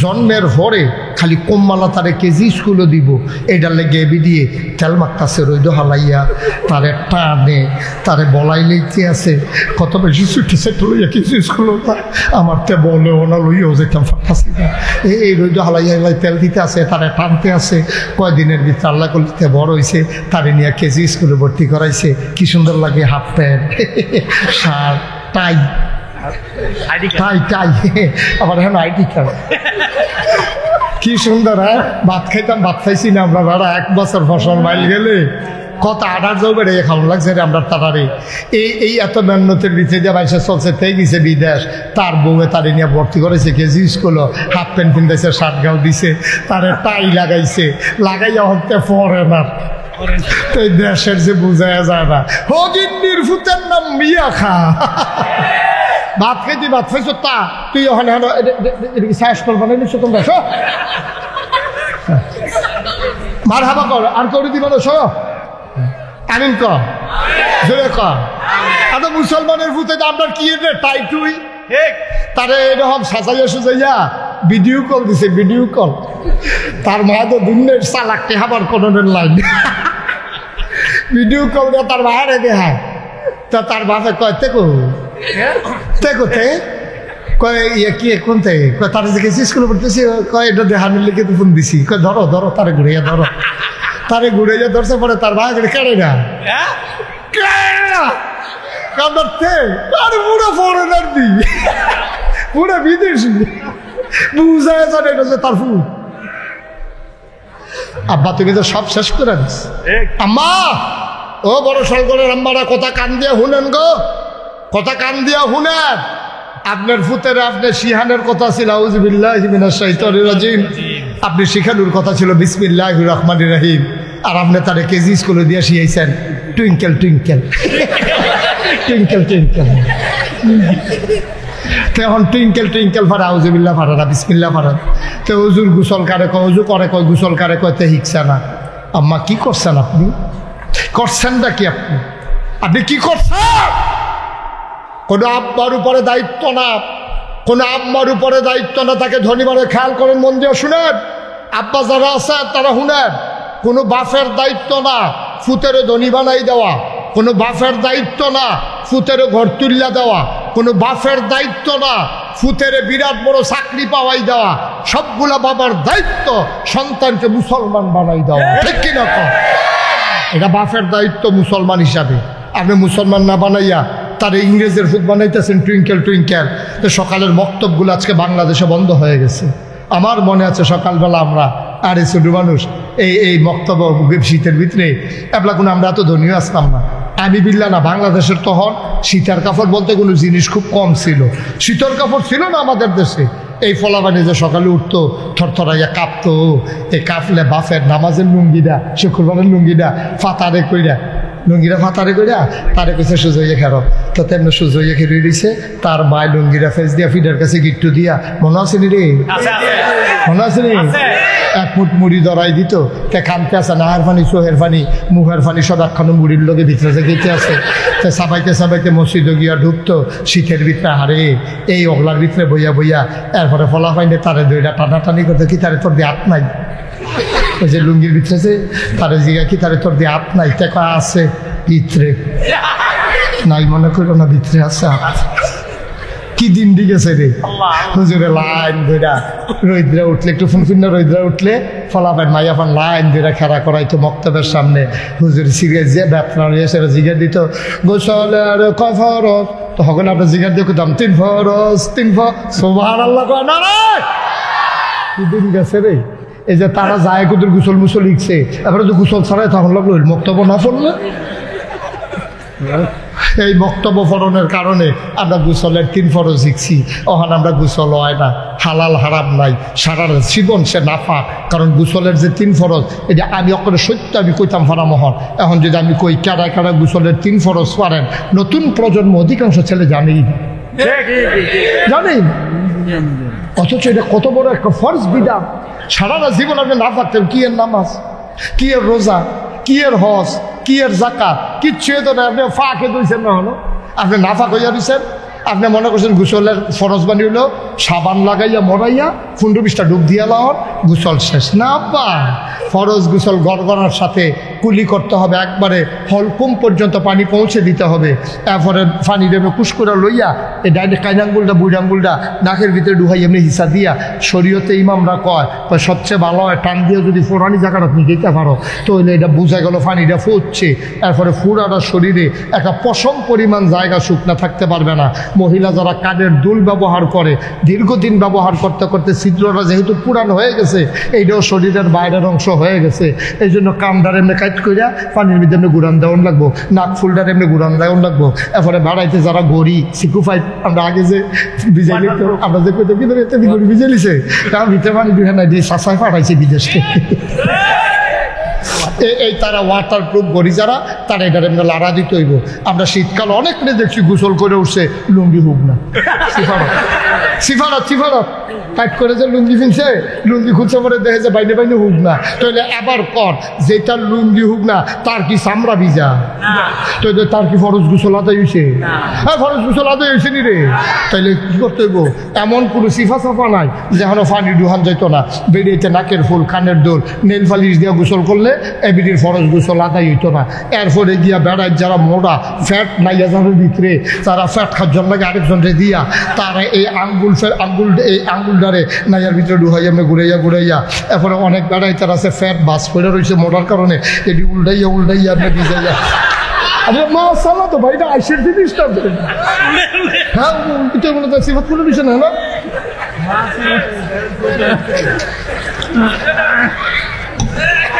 জন্মের পরে খালি কম্মালা তারে কেজি স্কুলও দিব, এটা লেগে এবি দিয়ে তেল মাখতাছে রইদ হালাইয়া, তারে টানে, তারে বলাই লইতে আছে, কত বেশি ছুটি সেট লইয়া কিছু স্কুল আমার তে বলেও না লইয়াও যেতাম ফাটাছি না। এই রইদ হালাইয়া তেল দিতে আছে, তারে টানতে আছে। কয়দিনের ভিতরে আল্লাহ করতে বড় হয়েছে, তারে নিয়ে কেজি স্কুলে ভর্তি করাইছে। কি সুন্দর লাগে, হাফ প্যান্ট, শার্ট, টাই, আবার এখন আইডি কার্ড, কি সুন্দর। হ্যাঁ, ভাত খাইতাম, ভাত খাইছি না আমরা দাঁড়া 1 বছর ফসল মাইল গেলে কত আডার যাও বেড়ে খাওয়ান লাগছে রে আমরা তারারে। এই এত মেহনতের ভিতরে যে বাইসে চলছে, থেকে গেছে বিদেশ, তার বউয়ে তারে নিয়ে ভর্তি করেছে কেজি স্কুল, হাফ প্যান্ট পিন্ধাইছে, শার্ট গাও দিছে, তারে টাই লাগাইছে, লাগাইয়া হতে পরে না। এই দেশের যে বুঝায় যায় না, হগিন্নির ফুতের নাম মিয়া খা। ভাত খাইতি, ভাত খাইছ তা তুই ওখানে সাহস করবা না, নিশ্চয় তোমরা শো মার হাবা কর, আর করে দিবা না, শো আমিন কর, জোরে কর। আচ্ছা, মুসলমানের ফুতে আপনার কি টাই টুই, তারে এরকম সাজাইয়া সুজাইয়া ভিডিও কল দিছে, ভিডিও কল। তার মা তো দুনিয়ার চালাকতে হাবার কোনের লাইন, ভিডিও কল দিয়ে তার বাইরে দেখায়। তা তার বাপে কয় তেকো তেকোতে কয় ইয়ে কি কোনতে কয়, তারা দেখেছি স্কুলে পড়তেছি, কয় এটা দেহানির লিখে তো ফোন দিছি, কয় ধরো ধরো তারে ঘুরাইয়া ধরো, তারে ঘুরাইয়া ধরছে। পরে তার ভাই কেড়ে না কামড়তে, আর পুরো ফরেনার দি, পুরো বিদেশি, বুঝায় জানে এটা যে তার ফুল। আব্বা তুমি তো সব শেষ করে দিস। আম্মা, ও বড় সরকারের আম্মারা কথা কান দিয়া শুনেন গো, কথা কান দিয়া শুনেন। আপনার ফুতের আপনার শিহানের কথা ছিল আউযুবিল্লাহি মিনাশ শাইতানির রাজিম, আপনি শিখানোর কথা ছিল বিসমিল্লাহির রহমানির রহিম, আর আপনি তারে কেজি স্কুলে দিয়ে শিখাইছেন টুইঙ্কেল টুইঙ্কেল টুইঙ্কেল টুইঙ্কেল। এখন টুইঙ্কেল টুইঙ্কেল ফারা আউযুবিল্লাহ ফারা না, বিসমিল্লাহ ফারা। তো হুজুর গোসল কারে কয়, হুজুর করে কয় গোসল কারে কয়, তে শিখছে না। আম্মা কি করছেন আপনি, করছেনটা কি আপনি, আপনি কি করছেন? কোনো আব্বার উপরে দায়িত্ব না, কোনো আম্মার উপরে দায়িত্ব না, তাকে ধনী মানে খেয়াল করেন, মন দিয়ে শুনেন। আব্বা যারা আছে তারা শুনেন, কোনো বাপের দায়িত্ব না ফুতেরও ধনী বানাই দেওয়া, কোনো বাপের দায়িত্ব না ফুতেরও ঘর তুল্লা দেওয়া, কোনো বাপের দায়িত্ব না ফুতেরে বিরাট বড় চাকরি পাওয়াই দেওয়া। সবগুলা বাবার দায়িত্ব সন্তানকে মুসলমান বানাই দেওয়া, ঠিক কিনা? এটা বাপের দায়িত্ব মুসলমান হিসাবে। আপনি মুসলমান না বানাইয়া তারা ইংরেজের ফুট বানাইতেছেন টুইঙ্কেল টুইঙ্কেল। তো সকালের বক্তব্যগুলো আজকে বাংলাদেশে বন্ধ হয়ে গেছে। আমার মনে আছে সকালবেলা আমরা আরে ছোটো মানুষ এই বক্তব্য শীতের ভিতরে এবলা কোনো আমরা এত ধনীও আসতাম না। আমি বিল্লা না, বাংলাদেশের তখন শীতের কাপড় বলতে কোনো জিনিস খুব কম ছিল, শীতের কাপড় ছিল না আমাদের দেশে। এই ফলাবানি যে সকালে উঠতো থরথরাইয়া কাঁপতো, এই কাঁপলে বাফের নামাজের লুঙ্গিটা, শুক্রবারের লুঙ্গিটা ফাতারে কইরা, লুঙ্গিরা ফাতারে কইরা তারে কইছে সুজইয়া খেরো। তো তেমনি সুজইয়া খেয়ে দিছে, তার মায় লুঙ্গিরা ফেস দিয়া ফিডার কাছে গিট্টু দিয়া, মনে আছে নি রে, মনে আছে নি? 1 মুঠ মুড়ি ধরাই দিত, তে কামতে আছে নাহার ফানি, চোহের ফানি, মুখের ফানি সব একখানো মুড়ির লোকে ভিতরে গেতে আছে। তো সাবাইতে সাবাইতে মসজিদে গিয়া ঢুকতো শীতের ভিতরে, হারে এই অগলার ভিতরে বইয়া বইয়া। এরপরে ফলা ফাইনে তারে দুইটা টানাটানি করতো, কি তারে তোর দিয়ে হাত নাই, ওই যে লুঙ্গির ভিতরে তারে জিগা কি তারে তোর দিয়ে হাত নাই, টেকা আছে ভিতরে নাই, মনে করো না ভিতরে আছে হাত। কি দিন গেছে রে হুজুরে, লাইন ধরা রৈদ্রা উঠলে, একটু ফুনফিন্ন রৈদ্রা উঠলে ফলাফান মাইয়াফান লাইন ধরে খেলা করাইতো মক্তবের সামনে। হুজুর সিগারেট যে ব্যথা রয়েছে জিগার দিত, গোসলের কয় ফরজ, তো হখন আপনার জিগার দিয়ে দাম 3 ফরজ, 3 ফরজ, সুবহানাল্লাহ কয় না রে। কি দিন গেছে রে। এই যে তারা যায় কুদুর গোসল মুসল লিখছে, এবারে তো গোসল ছাড়াই তখন লাগলো মক্তব্য না পড়লে। এই বক্তব্য ফরণের কারণে আমরা গোসলের 3 ফরজ শিখছি। ওখানে আমরা গোসল হয় না, হালাল হারাম নাই, সারা জীবন সে নাফা। কারণ গোসলের যে 3 ফরজ, এটা আমি অকরে সত্য আমি কইতাম ফারামোহন। এখন যদি আমি কই কারা কারা গোসলের 3 ফরজ পারেন, নতুন প্রজন্ম অধিকাংশ ছেলে জানেই জানেন, অথচ এটা কত বড় একটা ফরজ বিধান। সারাটা জীবন আপনি না পারতেন, কি এর নামাজ, কি এর রোজা, কি এর হজ, কি এর জাকাত, কিচ্ছু তো না। আপনি ফাঁকে দিয়েছেন না, হলো আপনি নাফাক হইয়া দিচ্ছেন। আপনি মনে করছেন গোসলের ফরজ বানি হলো সাবান লাগাইয়া মরাইয়া 15-20টা ডুব দিয়া লাওয়ার গোসল শেষ না আব্বা। ফরজ গোসল গড়গড়ার সাথে কুলি করতে হবে, একবারে হলকুম পর্যন্ত পানি পৌঁছে দিতে হবে। তারপরে পানি দেবে কুশ করে লইয়া এই ডাইরেক্ট কাইনাঙ্গুলটা বুড়াঙ্গুলটা নাকের ভিতরে ডুহাই এমনি হিসা দিয়া। শরীয়তে ইমামরা কয় সবচেয়ে ভালো হয় টান দিয়ে যদি ফোরানি জায়গাটা আপনি দিতে পারো তো হইলে এটা বোঝা গেল পানিটা ফুটছে। এরপরে ফুরাটা শরীরে একটা পশম পরিমাণ জায়গা শুকনা থাকতে পারবে না। মহিলা যারা কানের দুল ব্যবহার করে দীর্ঘদিন ব্যবহার করতে করতে ছিদ্রটা যেহেতু পুরান হয়ে গেছে, এইটাও শরীরের বাইরের অংশ হয়ে গেছে, এই জন্য কামদার এমনি কাইট করিয়া পানির ভিতরে এমনি গুড়ান দেওয়ান লাগবো, নাক ফুলটার এমনি গুড়ান দেওয়ান লাগবো। এরপরে বাড়াইতে যারা গড়ি সিকুফাই আমরা আগে যে ভিজাই নিত আমরা যে কইতে ভিতরে এতে গড়ি ভিজে লিছে কারণ ভিতরে পানি দুই না দিয়ে সাসায় পাঠাইছে বিদেশকে। এই তারা ওয়াটার প্রুফ গড়ি যারা তারা এটার এমনি লাড়া দিতে হইব। আমরা শীতকাল অনেক মেয়ে দেখছি গোসল করে উঠছে লুঙ্গি হুক না, সিফারত টাইট করে যে লুঙ্গি ফিনছে, লুঙ্গি খুঁজছে পরে দেখে যে বাইনে বাইনে হুক না। তাহলে এবার কর যেটা লুঙ্গি হুক না তার কি চামড়া ভিজা? তাহলে তার কি ফরজ গোসল আদায় হয়েছে? হ্যাঁ ফরজ গোসল আদায় হয়েছে নি রে। তাইলে কি করতে হইব? এমন কোনো সিফা সাফা নাই যেখানে পানি ডুহান যাইতো না, বেরিয়েতে নাকের ফুল কানের দোল নেল পালিশ দিয়ে গোসল করলে এবিডির ফরজ গোসল আদায় হইতো না। এরপরে গিয়া বেড়ায় যারা মোড়া ফ্যাট নাইয়া যাদের ভিতরে তারা ফ্যাট খাওয়ার জন্য লাগে আরেকজনকে দিয়া তারা এই আঙ্গুলটারে নাইয়ার ভিতরে ডুহাইয়া আমরা ঘুরাইয়া এরপরে অনেক বেড়াই তার আছে ফ্যাট বাস করে রয়েছে মোটার কারণে এটি উল্টাইয়া আমরা ভিজাইয়া। আরে মা সালা তো ভাইটা আইসের জিনিসটা হ্যাঁ এটা মনে হয় সিফাত করে দিচ্ছে না না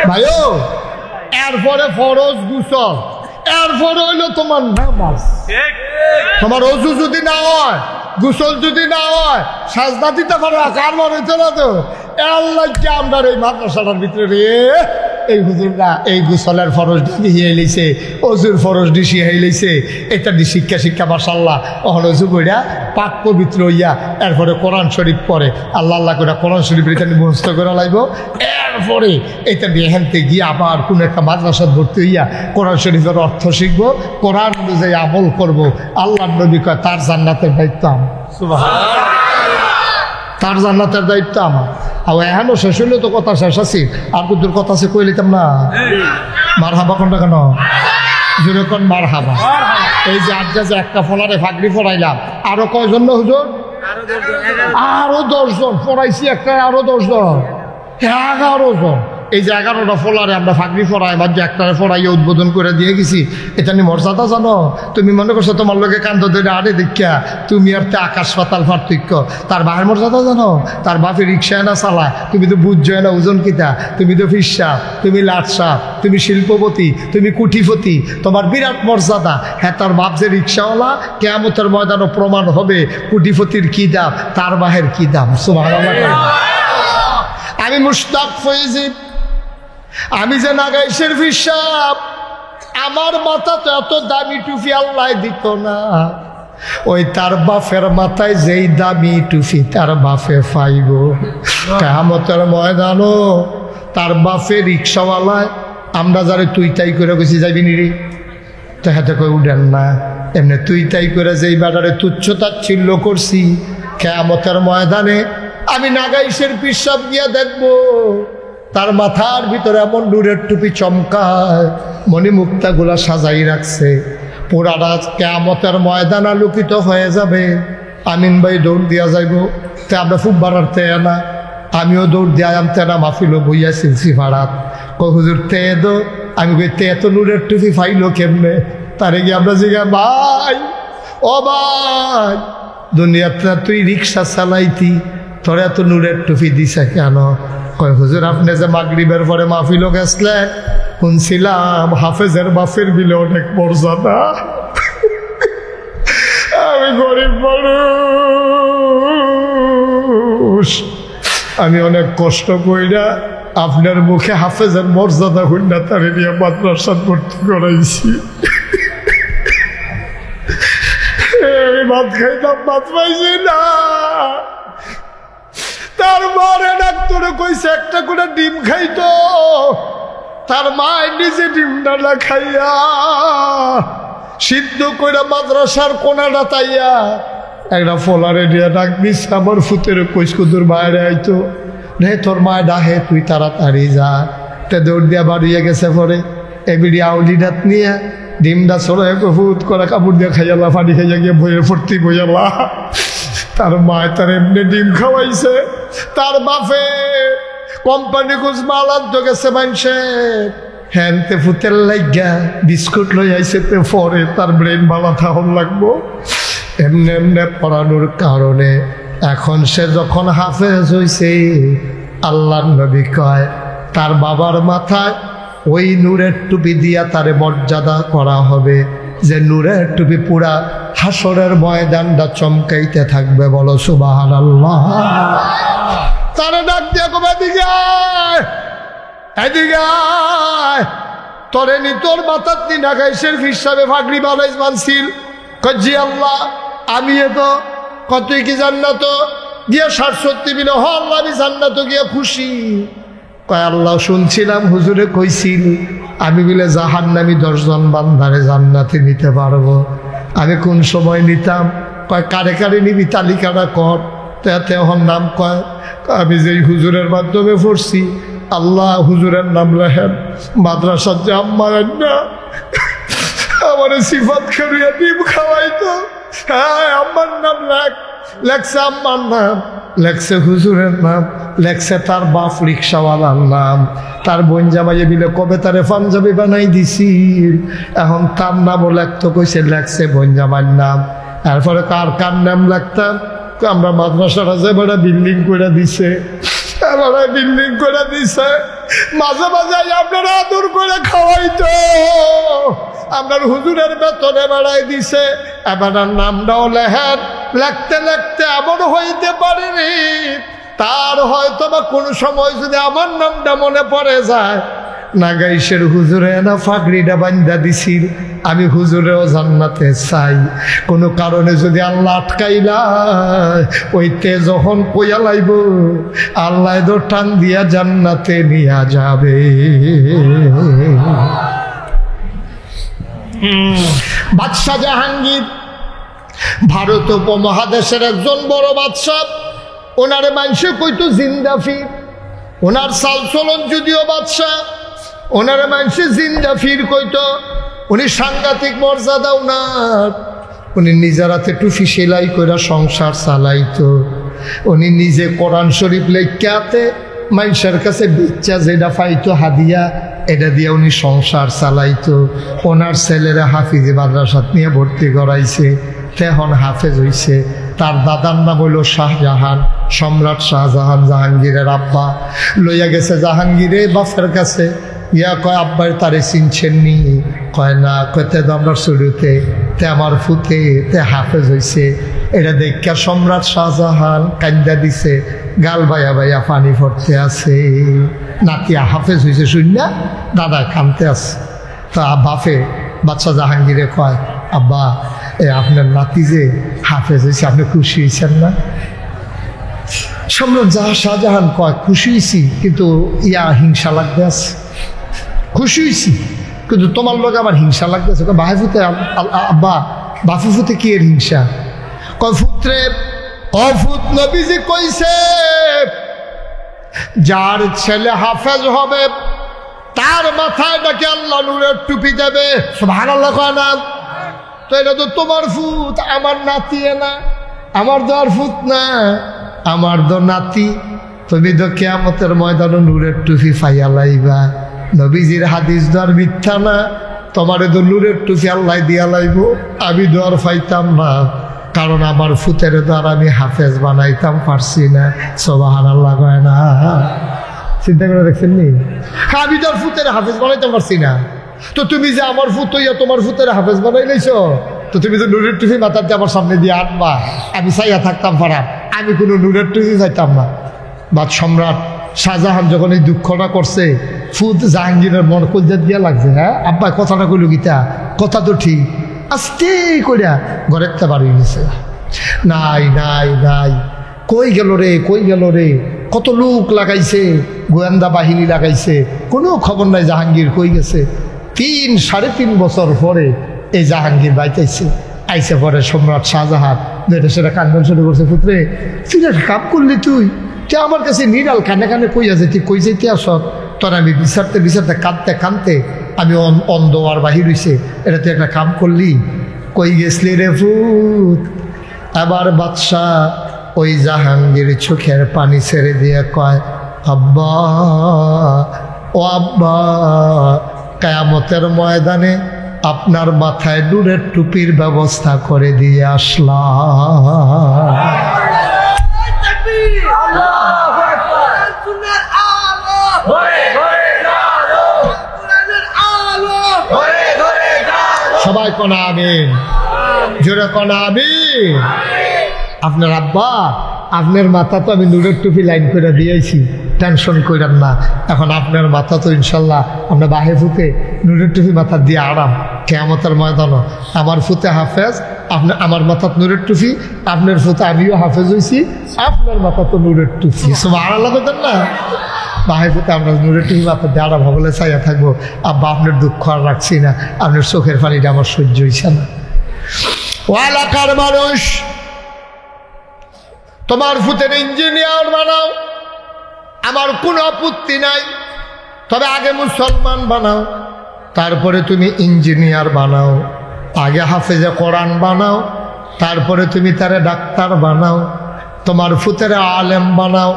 ভাইও। এরপরে ফরজ গোসল, এরপরে হইলো তোমার নামাজ। তোমার অজু যদি না হয় গোসল যদি না হয় সাজদা দিতে পারো কার মনে হইতো না তো আল্লাহ কি আমরা এই মাদ্রাসাটার ভিতরে রে এই হুজুররা এই গোসলের ফরজ দিয়ে লইছে অজুর ফরজ ডিসি হয়ে লইছে এটা দি শিক্ষা মাশাআল্লাহ অহন অজু কইরা পাক পবিত্র হইয়া এরপরে কোরআন শরীফ পড়ে আল্লাহ করে কোরআন শরীফ এটা মুখস্থ করে লাইব। এরপরে এটা নিয়ে হেনতে গিয়ে আবার কোনো একটা মাদ্রাসাত ভর্তি হইয়া কোরআন শরীফের অর্থ শিখবো, কোরআন অনুযায়ী আমল করবো। আল্লাহ নবী কয় তার জান্নাতের দায়িত্ব আমার, তার জান্নাতের দায়িত্ব আমার। আর এখনো শেষ হইলে তো কথা শেষ আছে, আর কুদুর কথা আছে কই লিতাম না। মার হাবা কোনটা কেন জোরে কোন মার হাবা। এই যে আজ যে একটা ফলারে ফাগড়ি ফরাইলাম আরো কয়জন না হুজুর? আরো 10 জন ফরাইছি একটা, আরো 10 জন 11 জন। এই যে 11টা ফলারে আমরা ফাগড়ি ফরাই বা যে একটারে ফরাইয়ে উদ্বোধন করে দিয়ে গেছি। এটা নিয়ে মর্যাদা জানো? তুমি মনে করছো তোমার লোকে কান্দ ধরে আরে দেখা তুমি আর আকাশ পাতাল পার্থক্য। তার বাহের মর্যাদা জানো? তার বাপে রিক্সা না চালা, তুমি তো বুঝছো না ওজন কিতা, তুমি তো ফিসা, তুমি লাটসা, তুমি শিল্পপতি, তুমি কুঠিপতি, তোমার বিরাট মর্যাদা। হ্যাঁ তার বাপ যে রিক্সাওয়ালা কিয়ামতের ময়দানও প্রমাণ হবে কুঠিপতির কি দাম তার বাহের কি দাম। সুবহানাল্লাহ। আমি মুশতাক ফয়েজি, আমি যে নাগাই শরীফ সাহেব, আমার মাথা তো এত দামি টুপি আল্লাহ দিত না। ওই তার বাপের মাথায় যেই দামি টুপি তার বাপে পাইব কিয়ামতের ময়দানও তার বাপে রিক্সাওয়ালায় আমরা যারে তুই তাই করে গেছি যাইবি নি রে তো হাতে কই উঠেন না। এমনি তুই তাই করে যেই বেটারে তুচ্ছ তাচ্ছিল্য করছি কিয়ামতের ময়দানে আমি নাগাইশের পিসাব গিয়া দেখবো তার মাথার ভিতরে এমন নূরের টুপি চমকায়, মণি মুক্তাগুলা সাজাই রাখছে, পুরাটা কিয়ামতের ময়দান আলোকিত হয়ে যাবে। আমিন ভাই দৌড় দিয়া যাইব তে আমরা খুব বাড়াতে না, আমিও দৌড় দিয়া আমতে না মাহফিলও বইয়া সিলসি ভাড়াত কই হুজুর তে দো। আমি কই তে এত নূরের টুপি ফাইলো কেমনে? তারে গিয়ে আমরা জিজ্ঞা ভাই ও ভাই দুনিয়াতে তুই রিক্সা চালাইতি তোর এত নূরের টুপি দিছে কেন? কয় হুজুর আপনি যে মাগরিবের পরে মাহফিলও গেছলেন শুনছিলাম হাফেজের বাফের বিলে অনেক মর্যাদা। আমি গরিব মানুষ, আমি অনেক কষ্ট কইরা আপনার মুখে হাফেজের মর্যাদা হইনা তারে নিয়ে মাদ্রাসাত ভর্তি করাইছি। আমি ভাত খাইতাম, ভাত পাইছি না। তার মারে ডাক্তারে কইছে একটা করে ডিম খাইতো, তার মা নিজে ডিমটা না খাইয়া সিদ্ধ করে মাদ্রাসার কোনাটা তাইয়া একটা ফলারে দিয়ে ডাক দিস, আমার ফুতের কইসকুদুর বাইরে আইতো রে, তোর মায় ডাহে, তুই তাড়াতাড়ি যা। তে দৌড় দিয়া বাড়িয়ে গেছে। পরে এবিডি আউলি ডাত নিয়ে ডিমটা সরে ফুট করে কাপড় দিয়ে খাইয়ালা, পানি খাইয়া গিয়ে বইয়ে ভর্তি বইয়ালা। তার মায় তার এমনি ডিম খাওয়াইছে। তার বাপে কোম্পানি কুচ মাল আনতে গেছে মানুষে, হ্যানতে ফুতের লাইগা বিস্কুট লই আইছে। তে পরে তার ব্রেন ভালো থাকুন লাগবো। এমনি এমনি পড়ানোর কারণে এখন সে যখন হাফেজ হইছে, আল্লাহর নবী কয় তার বাবার মাথায় ওই নূরের টুপি দিয়া তারে মর্যাদা করা হবে, যে নূরের টুপি পুরা হাসরের ময়দানটা চমকাইতে থাকবে। বলো সুবহানাল্লাহ। তারে ডাক দিয়া কবে এদিকে আয়, এদিকে আয়, তোরে নি তোর মাথার নি ঢাকাইশের হিসাবে ফাগড়ি বানাইস মানছিল। জি আল্লাহ, আমি তো কতই কি জান্নাত গিয়া ৬০-৭০ মিলে আল্লাহ, আমি জান্নাত গিয়া খুশি। কয় আল্লাহ শুনছিলাম হুজুরে কইছিল আমি বলে জাহান্নামী ১০ জন বান্দারে জান্নাতে নিতে পারবো। আমি কোন সময় নিতাম? কয় কারে কারে নিবি তালিকাটা কর। তাতে এখন নাম কয়, আমি যেই হুজুরের মাধ্যমে পড়ছি, আল্লাহ হুজুরের নাম লেখেন। মাদ্রাসার যে আম্মা না আমার সিফাত করিয়া ডিম খাওয়াইতো, হ্যাঁ আম্মার নাম লেখছে, আম্মার নাম লেখছে, হুজুরের নাম লেখছে, তার বাপ রিক্সাওয়ালার নাম, তার বোন জামাইয়ে বিলে কবে তারে পাঞ্জাবি বানাই দিছি। এখন তার নামও লেখতো, কইছে লেখছে বোন জামাইর নাম। এরপরে কার কার নাম লেখতাম? আমরা মাদ্রাসাটা যে বেড়া বিল্ডিং করে দিছে, বিল্ডিং করে দিছে। মাঝে মাঝে আপনারা আদর করে খাওয়াইতো, আপনার হুজুরের বেতনে বাড়াই দিছে। এবার নামটাও লেখেন। লেখতে লেখতে এমন হইতে পারেনি তার হয়তো বা কোনো সময় যদি আমার নামটা মনে পড়ে যায়, নাগাইশের হুজুরে না ফাগড়িটা বান্ধা দিছিল, আমি হুজুরেও জান্নাতে চাই। কোনো কারণে যদি আল্লাহ আটকাইলা, ওইতে যখন কইয়া লাইব, আল্লাহ তো টান দিয়া জান্নাতে নিয়া যাবে। বাদশাহ জাহাঙ্গীর ভারত উপমহাদেশের একজন বড় বাদশাহ। ওনারে মানুষে কইতো জিন্দাফির। ওনার চাল চলন যদিও বাদশাহ, ওনারে মানুষে জিন্দাফির কইতো। উনি সাংঘাতিক মর্যাদা উনার। উনি নিজের হাতে টুফি সেলাই করে সংসার চালাইতো। উনি নিজে কোরআন শরীফ লেখাতে মানুষের কাছে বিচ্ছা যেটা পাইতো হাদিয়া, এটা দিয়ে উনি সংসার চালাইতো। ওনার ছেলেরা হাফিজে মাদ্রাসাত নিয়ে ভর্তি করাইছে, তেহন হাফেজ হইছে। তার দাদার নাম হইল শাহজাহান, সম্রাট শাহজাহান, জাহাঙ্গীরের আব্বা। লইয়া গেছে জাহাঙ্গীরে বাপের কাছে। ইয়া কয় আব্বার তারে চিনছেন নি? কয় না। কয়তে তো আমরা শুরুতে তে আমার ফুতে তে হাফেজ হইছে। এটা দেখা সম্রাট শাহজাহান কান্দা দিছে, গাল ভাইয়া ভাইয়া পানি পড়তে আছে। নাতিয়া হাফেজ হয়েছে শুননা দাদা কানতে আছে। তা বাপে বাচ্চা জাহাঙ্গীরে কয়, আব্বা আপনার নাতি যে হাফেজ হয়েছে, আপনি খুশি হয়েছেন না? সম্রাট শাহজাহান কয়, খুশি হয়েছি, কিন্তু ইয়া হিংসা লাগতে আছে। খুশি হয়েছি কিন্তু তোমার লোক আবার হিংসা লাগতেছে। ভাই ফুতে আব্বা, বাপু ফুতে কি এর হিংসা? কয় ফুত্রে অফুত নবীজি কইছে যার ছেলে হাফেজ হবে তার মাথায় নাকি আল্লাহ নূরের টুপি দেবে। সুবহানাল্লাহ কয় না? তো এটা তো তোমার ফুত, আমার নাতি না, আমার তো আর ফুত না, আমার তো নাতি। তুমি তো কিয়ামতের ময়দানে নূরের টুপি পাইয়া লাইবা। নবীজির হাদিস দর মিথ্যা না, তোমারে তো নূরের টুপি আল্লাহ দিয়া লাইব। আমি দর পাইতাম না, কারণ আমার ফুতের দ্বার আমি হাফেজ বানাইতাম পারছি না। সুবহানাল্লাহ কয় না? চিন্তা করে দেখছেন নি? আমি তোর ফুতের হাফেজ বানাইতে পারছি না, তো তুমি যে আমার ফুত হইয়া তোমার ফুতের হাফেজ বানাই লাইছ, তো তুমি তো নূরের টুপি মাথাতে আমার সামনে দিয়ে আনবা, আমি চাইয়া থাকতাম পারা, আমি কোনো নূরের টুপি চাইতাম না। বা সম্রাট শাহজাহান যখন এই দুঃখটা করছে, ফুত জাহাঙ্গীরের মন কলজাত দিয়া লাগছে। হ্যাঁ আব্বা কথাটা কইল গীতা, কথা তো ঠিক, আস্তে কইরা ঘরের তে বাড়ি গেছে। নাই নাই নাই, কই গেল রে, কই গেল রে? কত লোক লাগাইছে, গোয়েন্দা বাহিনী লাগাইছে, কোনো খবর নাই জাহাঙ্গীর কই গেছে। ৩-৩.৫ বছর পরে এই জাহাঙ্গীর বাইতাইছে। আইসে পরে সম্রাট শাহজাহান যেটা সেটা কান্দন শুরু করছে, পুত্রে তুই একটা কাম করলি, তুই আমার কাছে নিরাল কানে কানে কইয়া যেতি, কই যেতে আস। তোর আমি বিচারতে কাঁদতে কাঁদতে আমি অন্ধ আর বাহির হইছে, এটা তুই একটা কাম করলি, কই গেছলি রে ভূত? আবার বাদশাহ ওই জাহাঙ্গীর চোখের পানি ছেড়ে দিয়ে কয়, আব্বা ও আব্বা, কিয়ামতের ময়দানে আপনার মাথায় নূরের টুপির ব্যবস্থা করে দিয়ে আসলাম। সবাই কোনা আমিন, জোরে কোনা আমিন। আপনার আব্বা, আপনার মাথা তো আমি নূরের টুপি লাইন করে দিয়েছি, টেনশন করেন না। এখন আপনার মাথা তো ইনশাল্লাহ আমরা বাহে ফুতে নূরের টুপি মাথা দিয়ে আরাম, কিয়ামতের ময়দানও আমার ফুতে হাফেজ, আমার মাথা নূরের টুপি, আপনার ফুতে আমিও হাফেজ হয়েছি, আপনার মাথা তো নূরের টুপি, সব আড়ালা দেন না। বাহে ফুতে আমরা নূরের টুপি মাথা দিয়ে আরাম হবলে চাইয়া থাকবো। আব্বা আপনার দুঃখ আর রাখছি না, আপনার চোখের পানিটা আমার সহ্য হইছে না। ও এলাকার মানুষ, তোমার ফুতের ইঞ্জিনিয়ার বানাও, আমার কোনো আপত্তি নাই, তবে আগে মুসলমান বানাও, তারপরে তুমি ইঞ্জিনিয়ার বানাও। আগে হাফেজে কোরআন বানাও, তারপরে তুমি তারে ডাক্তার বানাও। তোমার ফুতের আলেম বানাও,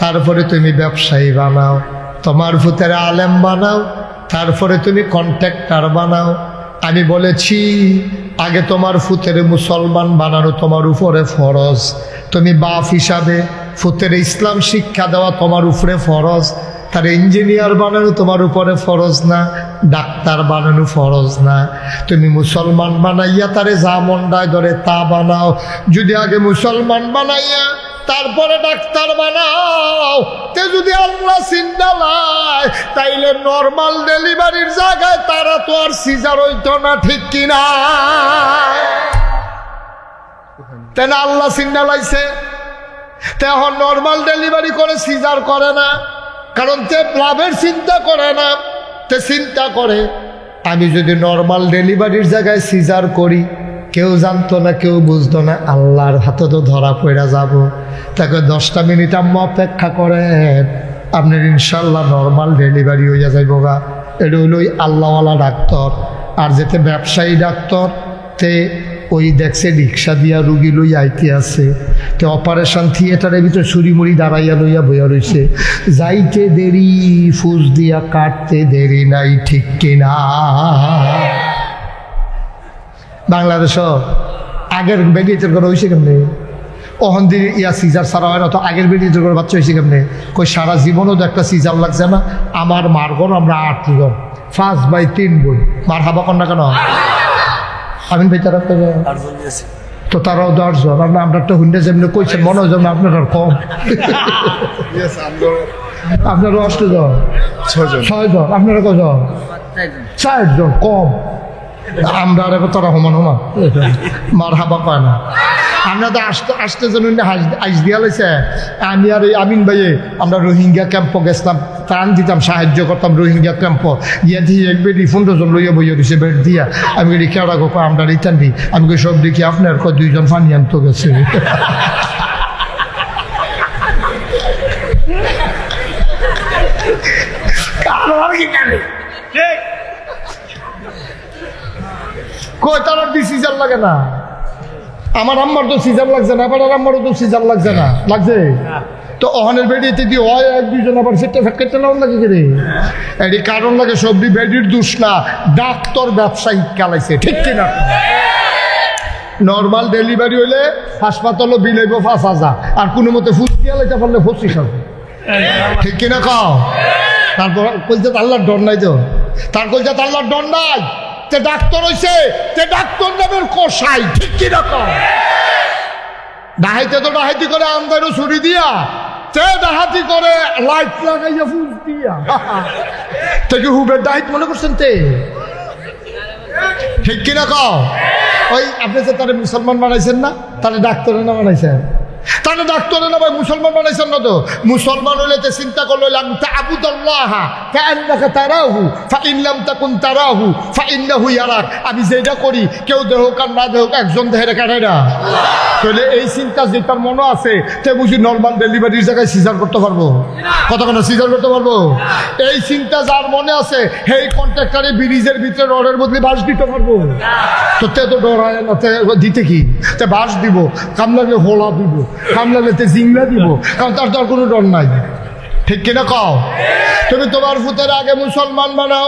তারপরে তুমি ব্যবসায়ী বানাও। তোমার ফুতের আলেম বানাও, তারপরে তুমি কন্ট্রাক্টর বানাও। আমি বলেছি আগে তোমার ফুতের মুসলমান বানানো তোমার উপরে ফরজ। তুমি বাপ হিসাবে ফুতের ইসলাম শিক্ষা দেওয়া তোমার উপরে ফরজ। তার ইঞ্জিনিয়ার বানানো তোমার উপরে ফরজ না, ডাক্তার বানানো ফরজ না। তুমি মুসলমান বানাইয়া তারে যা মন্ডায় ধরে তা বানাও। যদি আগে মুসলমান বানাইয়া তারপরে ডাক্তার বানাও, তে যদি আল্লাহ চিন্তা লাই, তাইলে নর্মাল ডেলিভারির জায়গায় তারা তো আর সিজার হইতো না, ঠিক কিনা? তেনা আল্লাহ চিন্তা লাইছে, এখন নর্মাল ডেলিভারি করে সিজার করে না, কারণ তে লাভের চিন্তা করে না, তে চিন্তা করে আমি যদি নর্মাল ডেলিভারির জায়গায় সিজার করি, কেউ জানতো না, কেউ বুঝতো না, আল্লাহর হাতে তো ধরা পড়া যাব। তাকে 10টা মিনিট আম্মা অপেক্ষা করেন, আপনার ইনশাল্লাহ নর্মাল ডেলিভারি হইয়া যাইব গা। এটা হইল ওই আল্লাহওয়ালা ডাক্তার। আর যেতে ব্যবসায়ী ডাক্তার, তে ওই দেখছে রিক্সা দিয়া রুগী লই আইতে আছে, তে অপারেশন থিয়েটারের ভিতরে ছুরিমুড়ি দাঁড়াইয়া লইয়া বইয়া রয়েছে। যাইতে দেরি ফুস দিয়া কাটতে দেরি নাই, ঠিক কিনা? বাংলাদেশ আগের বেডিয়েটের করে হয়েছে কেমনে? ওখান দিয়ে ইয়া সিজার ছাড়া হয় না, তো আগের বেডিয়েটের করে বাচ্চা হয়েছে কেমনে? কই সারা জীবনও তো একটা সিজার লাগছে না। আমার মার ঘর আমরা 8 জন, 5/3 বোন। মার হাবা কন্যা কেন? আমিন ভাই তারা তো তারাও 10 জন। আমরা তো হুন্ডে যেমনি কইছেন মনে হয় যেমন আপনার আর কম। আপনারও 8 জন, 6 জন। আপনারা কজন? 4 জন, কম। আমরা আর তোরা সমান সমান মার হাবা পায় না। আমরা তো আসতে যেন আইস দিয়া লাইছে। আমি আর এই আমিন ভাইয়ে আমরা রোহিঙ্গা ক্যাম্প গেছিলাম, ত্রাণ দিতাম, সাহায্য করতাম রোহিঙ্গা ক্যাম্প। ইয়া দিয়ে এক বেডি 15 জন লইয়া বইয়া দিছে বেড দিয়া। আমি কেড়া গো আমরা রিটার্ন দিই। আমি সব দেখি আপনার 2 জন পানি আনতে গেছে। কই তার সিজার লাগে না? আমার আম্মার তো সিজার লাগছে না, আবার আম্মারও তো সিজার লাগছে না, লাগছে তো অহনের বেডিতে দিয়ে হয় 1-2 জন আবার সেটা ফ্যাক্টরিতে নাও লাগে রে। এটি কারণ লাগে সবজি বেডির দোষ না, ডাক্তার ব্যবসায়ী কালাইছে, ঠিক কিনা? নর্মাল ডেলিভারি হইলে হাসপাতালও বিল হইব 5,000, আর কোনো মতে ফুস দিয়া লাইতে পারলে 25,000, ঠিক কিনা কও? তারপর কইতে আল্লাহর ডর নাই তো, তার কইতে আল্লাহর ডর নাই। তে ডাক্তার হইছে, তে ডাক্তার নামের কষাই, ঠিক কিনা কও? ডাহাইতে তো ডাহাইতি করে আমদারও ছুরি দিয়া, তে ডাহাতি করে লাইট লাগাইয়া ফুস দিয়া। তে কি হুবের ডাহাইত মনে করছেন তে? ঠিক কিনা কও? ওই আপনি যে তারে মুসলমান বানাইছেন না, তারে ডাক্তারের না বানাইছেন? তাহলে ডাক্তারে না ভাই মুসলমান বানাইছেন না তো। মুসলমান হলে তো চিন্তা করলো তা'বুদাল্লাহ কাআন্নাকা তারাহু ফাইন লাম তাকুন তারাহু ফাইন্নাহু ইয়ারাক। আমি যেটা করি কেউ দেহক আর না দেহক একজন দেহের কাটাই না। তাহলে এই চিন্তা যে তার মনে আছে তে বুঝি নর্মাল ডেলিভারির জায়গায় সিজার করতে পারবো? কতক্ষণ সিজার করতে পারবো? এই চিন্তা যার মনে আছে সেই কন্ট্রাক্টরে ব্রিজের ভিতরে রডের বদলে বাঁশ দিতে পারবো? তো তে তো ডরায় না, দিতে কি তে বাঁশ দিব, কাম লাগলে হোলা দিব, কাম লাগলে তে জিংলা দিব, কারণ তার তো আর কোনো ডর নাই। ঠিক কিনা কও? তুমি তোমার ফুতের আগে মুসলমান বানাও,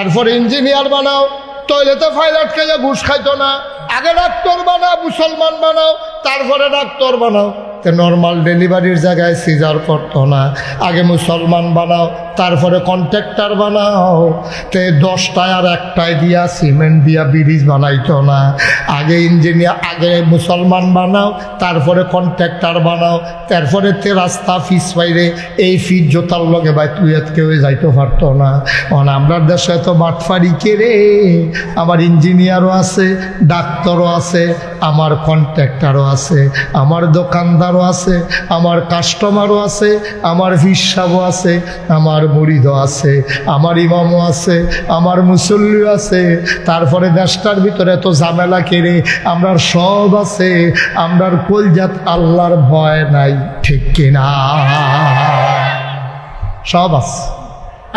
এরপরে ইঞ্জিনিয়ার বানাও, টয়লেটে ফাইল আটকাইয়া ঘুষ খাইতো না। আগে ডাক্তার বানাও, মুসলমান বানাও, তারপরে ডাক্তার বানাও। তে নর্মাল ডেলিভারির জায়গায় সিজার করতো না। আগে মুসলমান বানাও, তারপরে কন্ট্রাক্টর বানাও। তে 10টায় আর 1টায় দিয়া সিমেন্ট দিয়া ব্রিজ বানাইতো না। আগে ইঞ্জিনিয়ার, আগে মুসলমান বানাও, তারপরে কন্ট্রাক্টর বানাও, তারপরে তে রাস্তা ফিস বাইরে এই ফিট জোতার লগে ভাই তুই কেউ যাইতে পারতো না। আমরা দেশে তো বাটফারি কে রে, আমার ইঞ্জিনিয়ারও আছে, ডাক্তারও আছে, আমার কন্ট্রাক্টরও আছে, আমার দোকানদারও আছে, আমার কাস্টমারও আছে, আমার হিসাবও আছে, আমার মুরিদও আছে, আমার ইমামও আছে, আমার মুসল্লিও আছে। তারপরে দেশটার ভিতরে এত ঝামেলা কেড়ে আমরা সব আছে, আমরার কলজাত আল্লাহর ভয় নাই। ঠিক কিনা? সব আছে,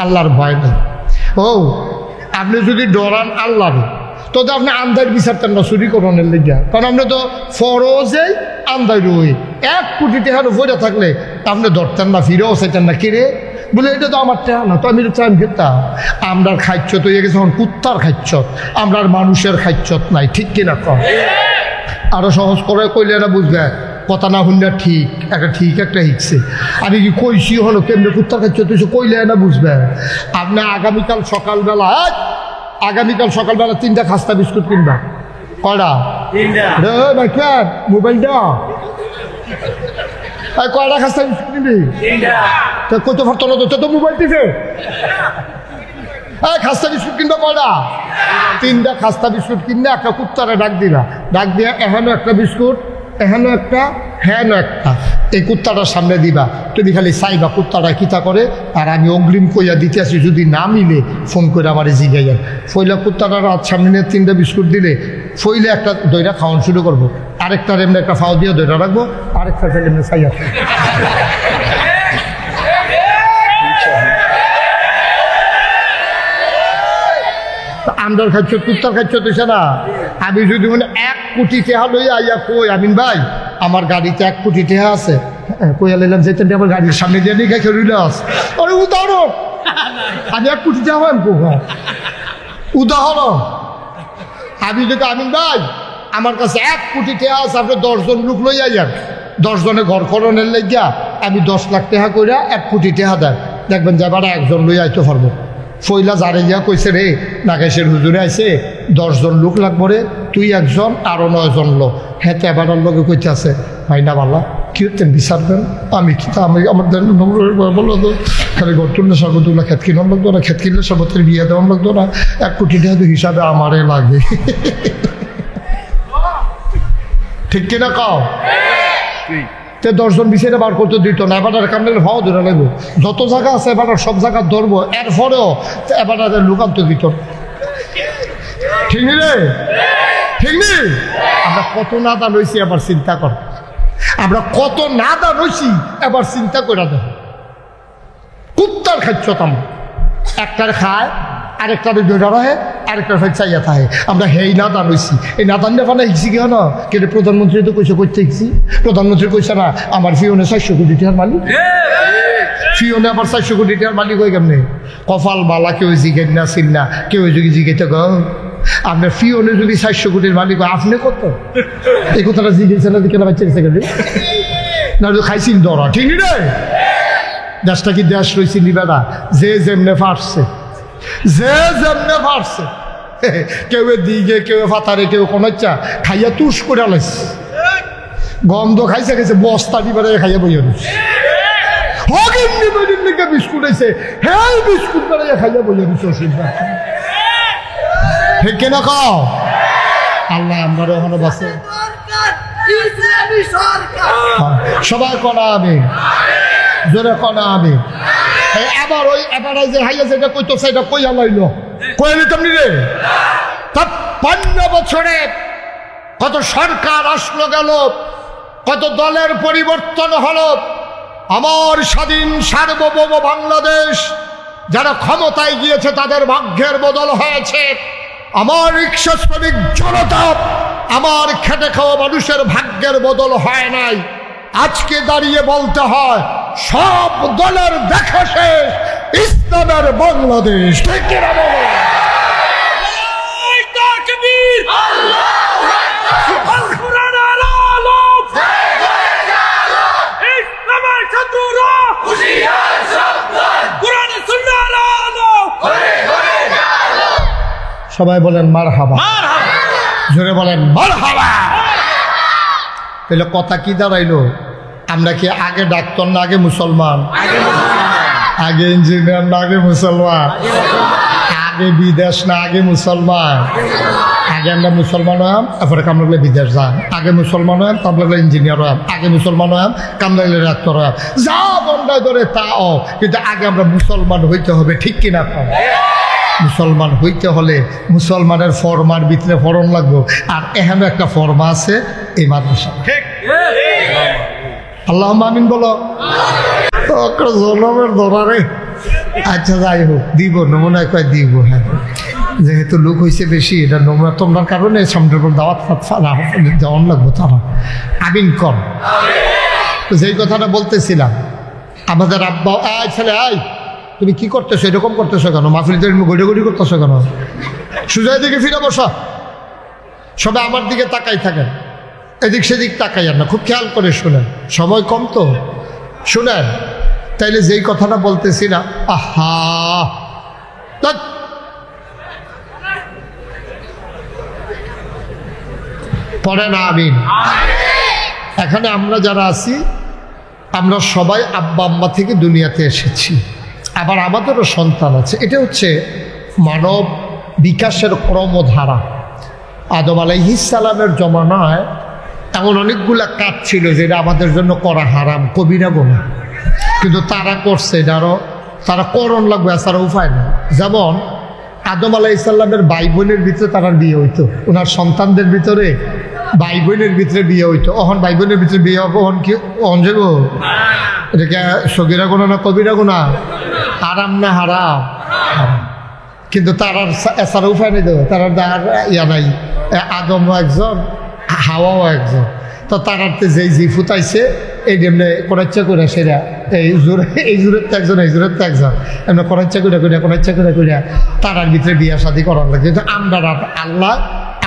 আল্লাহর ভয় নেই। ও আপনি যদি ডরান আল্লাহর তো আপনি আন্দাজ বিচারতেন না চুরি করণের লেগা, কারণ আপনি তো ফরজে আন্দাজ রই 1 কোটি টাকার উপরে থাকলে আপনি ধরতেন না, ফিরেও চাইতেন না। কিরে বলে এটা তো আমার টাকা না, তো আমি তো চান খেতাম। আমরার খাইচ্ছত হয়ে গেছে এখন কুত্তার খাইচ্ছত, আমরার মানুষের খাইচ্ছত নাই। ঠিক কিনা কম? আরো সহজ করে কইলে না বুঝবে, কথা না শুনলে ঠিক একটা শিখছে। আমি কি কইছি হলো কেমনি কুত্তার খাইচ্ছত কইলে না বুঝবে। আপনি আগামীকাল সকালবেলা 3টা খাস্তা বিস্কুট কিনবা। কয়টা? মোবাইলটা কয়টা খাস্তা বিস্কুট কিনবি? কত ফারতো না তো মোবাইল টিপে খাস্তা বিস্কুট কিনবা কয়টা? 3টা খাস্তা বিস্কুট কিনলে একটা কুত্তারে ডাক দিবা, ডাক দিয়া এখানে একটা বিস্কুট, এখানে একটা, হ্যাঁ একটা, এই কুত্তাটার সামনে দিবা। তুমি খালি চাইবা কুত্তাটা কিতা করে, আর আমি অগ্রিম কইয়া দিতে আসি, যদি না মিলে ফোন করে আমার জিগাইয়া। ফইলা কুত্তাটার হাত সামনে নিয়ে 3টা বিস্কুট দিলে ফইলে একটা দইটা খাওয়ান শুরু করবো, আরেকটা এমনি একটা ফাও দিয়ে দইটা রাখবো, আরেকটা এমনি চাইয়া। আমদার খাচ্ছ কুত্তার খাচ্ছ তুইছে না। আমি যদি মানে 1 কোটি টাকা লইয়া আইয়া কই আমিন ভাই আমার গাড়িতে 1 কোটি টাকা আছে, কইয়া লাইলাম যেতেন আমার গাড়ির সামনে দিয়ে নিয়ে খাই রইলাস। আরে উদাহরণ, আমি 1 কোটি টাকা হয় উদাহরণ। আমি যদি আমিন ভাই আমার কাছে 1 কোটি টাকা আছে, আপনি 10 জন লোক লইয়া যান, 10 জনে ঘর করণের লেগিয়া আমি 10 লাখ টাকা কইরা 1 কোটি টাকা দেন, দেখবেন যে এবার 1 জন লইয়া আইতে পারবো। ফইলা জারে গিয়া কইছে রে নাগেশের হুজুরে আইছে 10 জন লোক লাগবো রে, তুই 1 জন আরো 9 জন লোক। হ্যাঁ এবার লোকে কইতে আছে ভাই না বাল্লা কি হতেন বিচারবেন, আমি কি আমি আমার বলো তো খালি ঘর তুললে সর্বতুল্লা খেত কিনার লাগতো না, খেত কিনলে সর্বতের বিয়ে দেওয়ার লাগতো না, 1 কোটি টাকা তো হিসাবে আমারে লাগে। ঠিক কিনা কাও? 10 জন বিষয়টা বার করতে দিত না, এবার কামড়ে ভাও ধরে লাগবো। যত জায়গা আছে এবার সব জায়গা ধরবো, এরপরেও এবার লুকান্ত দিত। ঠিক নি রে? ঠিক নি? আমরা কত নাদা লইছি এবার চিন্তা কর, আমরা কত নাদা লইছি এবার চিন্তা করে দেখ। কুত্তার খাচ্ছতাম, একটার খায় আরেকটার দৌড়া রহে, আরেকটার ভাই চাইয়া থাকে। আমরা হেই নাদা লইছি, এই নাদান ব্যাপারে শিখছি কেন? কিন্তু প্রধানমন্ত্রী তো কইছে করতে শিখছি। প্রধানমন্ত্রী কইছে না আমার ফিওনে 400 কোটি টাকার মালিক, ফিওনে আবার 400 কোটি টাকার মালিক হয়ে কেমনে? কপাল বালা কেউ জিগেন না ছিল না, কেউ যদি জিগেতে গ আপনার ফিওনে যদি 400 কোটির মালিক হয় আপনি কত? এই কথাটা জিগেছে না কেন বাচ্চা সেকেন্ডে না খাইছিল ধরা। ঠিক নি রে? দেশটা কি দেশ রয়েছে নিবেদা, যে যেমনে পারছে, যে যেমনে পারছে, কেউ দিকে কেউ ফাতারে কেউ কোন খাইয়া তুষ করে লাইছে, গন্ধ খাইছে গেছে বস্তা দিবারে খাইয়া বইয়া দিচ্ছে। বিস্কুট আছে, হ্যাঁ বিস্কুট বেড়াইয়া খাইয়া বইয়া দিচ্ছে। অসুবিধা ঠিক কেনা খাও? আল্লাহ আমারও এখনো বাঁচে। সবাই কনা আমি জোরে কনা আমি এবার ওই এবার যে হাইয়া যেটা কইতো সেটা কইয়া লাইল কইলি তুমি রে ৫৫ বছরে কত সরকার আসলো গেল, কত দলের পরিবর্তন হলো, আমার স্বাধীন সার্বভৌম বাংলাদেশ যারা ক্ষমতায় গিয়েছে তাদের ভাগ্যের বদল হয়েছে। আমার রিক্সা শ্রমিক জনতা, আমার খেটে খাওয়া মানুষের ভাগ্যের বদল হয় নাই। আজকে দাঁড়িয়ে বলতে হয় সব দলের দেখা শেষ, ইসলামের বাংলাদেশ। ঠিক কিনা বলো? সবাই বলেন মারহাবা, জোরে বলেন মারহাবা। তাহলে কথা কি দাঁড়াইলো? আমরা কি আগে ডাক্তার না আগে মুসলমান, আগে ইঞ্জিনিয়ার না আগে মুসলমান, আগে বিদেশ না আগে মুসলমান? আগে আমরা মুসলমান হলাম, তারপরে কাম লাগলে বিদেশ যান। আগে মুসলমান হলাম, কাম লাগলে ইঞ্জিনিয়ার হলাম। আগে মুসলমান হলাম, কাম লাগলে ডাক্তার হলাম। যা বন্ধায় ধরে তাও, কিন্তু আগে আমরা মুসলমান হইতে হবে। ঠিক কিনা? মুসলমান হইতে হলে মুসলমানের ফরমার ভিতরে ফরম লাগবো, আর এখানে একটা ফরমা আছে এই মাদ্রাসা। আল্লাহ আমিন বলো। জনমের ধরারে আচ্ছা যাই হোক, দিব নমুনা কয় দিব। হ্যাঁ, যেহেতু লোক হয়েছে বেশি, এটা নমুনা তোমার কারণে সামনের দাওয়াত দেওয়ান লাগবো। তারা আমিন কম। তো যেই কথাটা বলতেছিলাম, আমাদের আব্বা ছেলে আয় তুমি কি করতেছো, এরকম করতেছো কেন, মাহফিলিতে গড়ি করতেছো কেন, সুজয় দিকে ফিরে বসা। সবাই আমার দিকে তাকাই থাকেন, এদিক সেদিক তাকাইয়েন না, খুব খেয়াল করে শুনেন, সময় কম তো শুনেন। তাইলে যেই কথাটা বলতেছিলাম, আহা পড়ে না আমিন। এখানে আমরা যারা আছি, আমরা সবাই আব্বা আম্মা থেকে দুনিয়াতে এসেছি, আবার আমাদেরও সন্তান আছে। এটা হচ্ছে মানব বিকাশের ক্রমধারা। আদম আলাইহিস সালামের জমানায় এমন অনেকগুলা কাজ ছিল যেটা আমাদের জন্য করা হারাম, কবিরা গুনাহ, কিন্তু তারা করছে। এটারও তারা করণ লাগবে, তারা উপায় নেই। যেমন আদম আলাইহিস সালামের ভাই বোনের ভিতরে তার বিয়ে হইতো, ওনার সন্তানদের ভিতরে ভাই বোনের ভিতরে বিয়ে হইতো। অহন ভাই বোনের ভিতরে বিয়ে হবো, অহন কি অহন যাব? এটাকে সগীরা গুনাহ না কবিরা গুনাহ? হারাম না হারাম? কিন্তু তার এছাড়া উপায় নেই, দেবো তার আর ইয়া নাই। আদমও একজন, হাওয়াও একজন। তো তারাতে যেই জি ফুটাইছে এই এমনি করাচ্ছা করে সেরা এই জোরের তো একজন, এই জোরের তো একজন, এমনি করাচ্ছা করে তারার ভিতরে বিয়া শাদী করার লাগে। কিন্তু আমরা আল্লাহ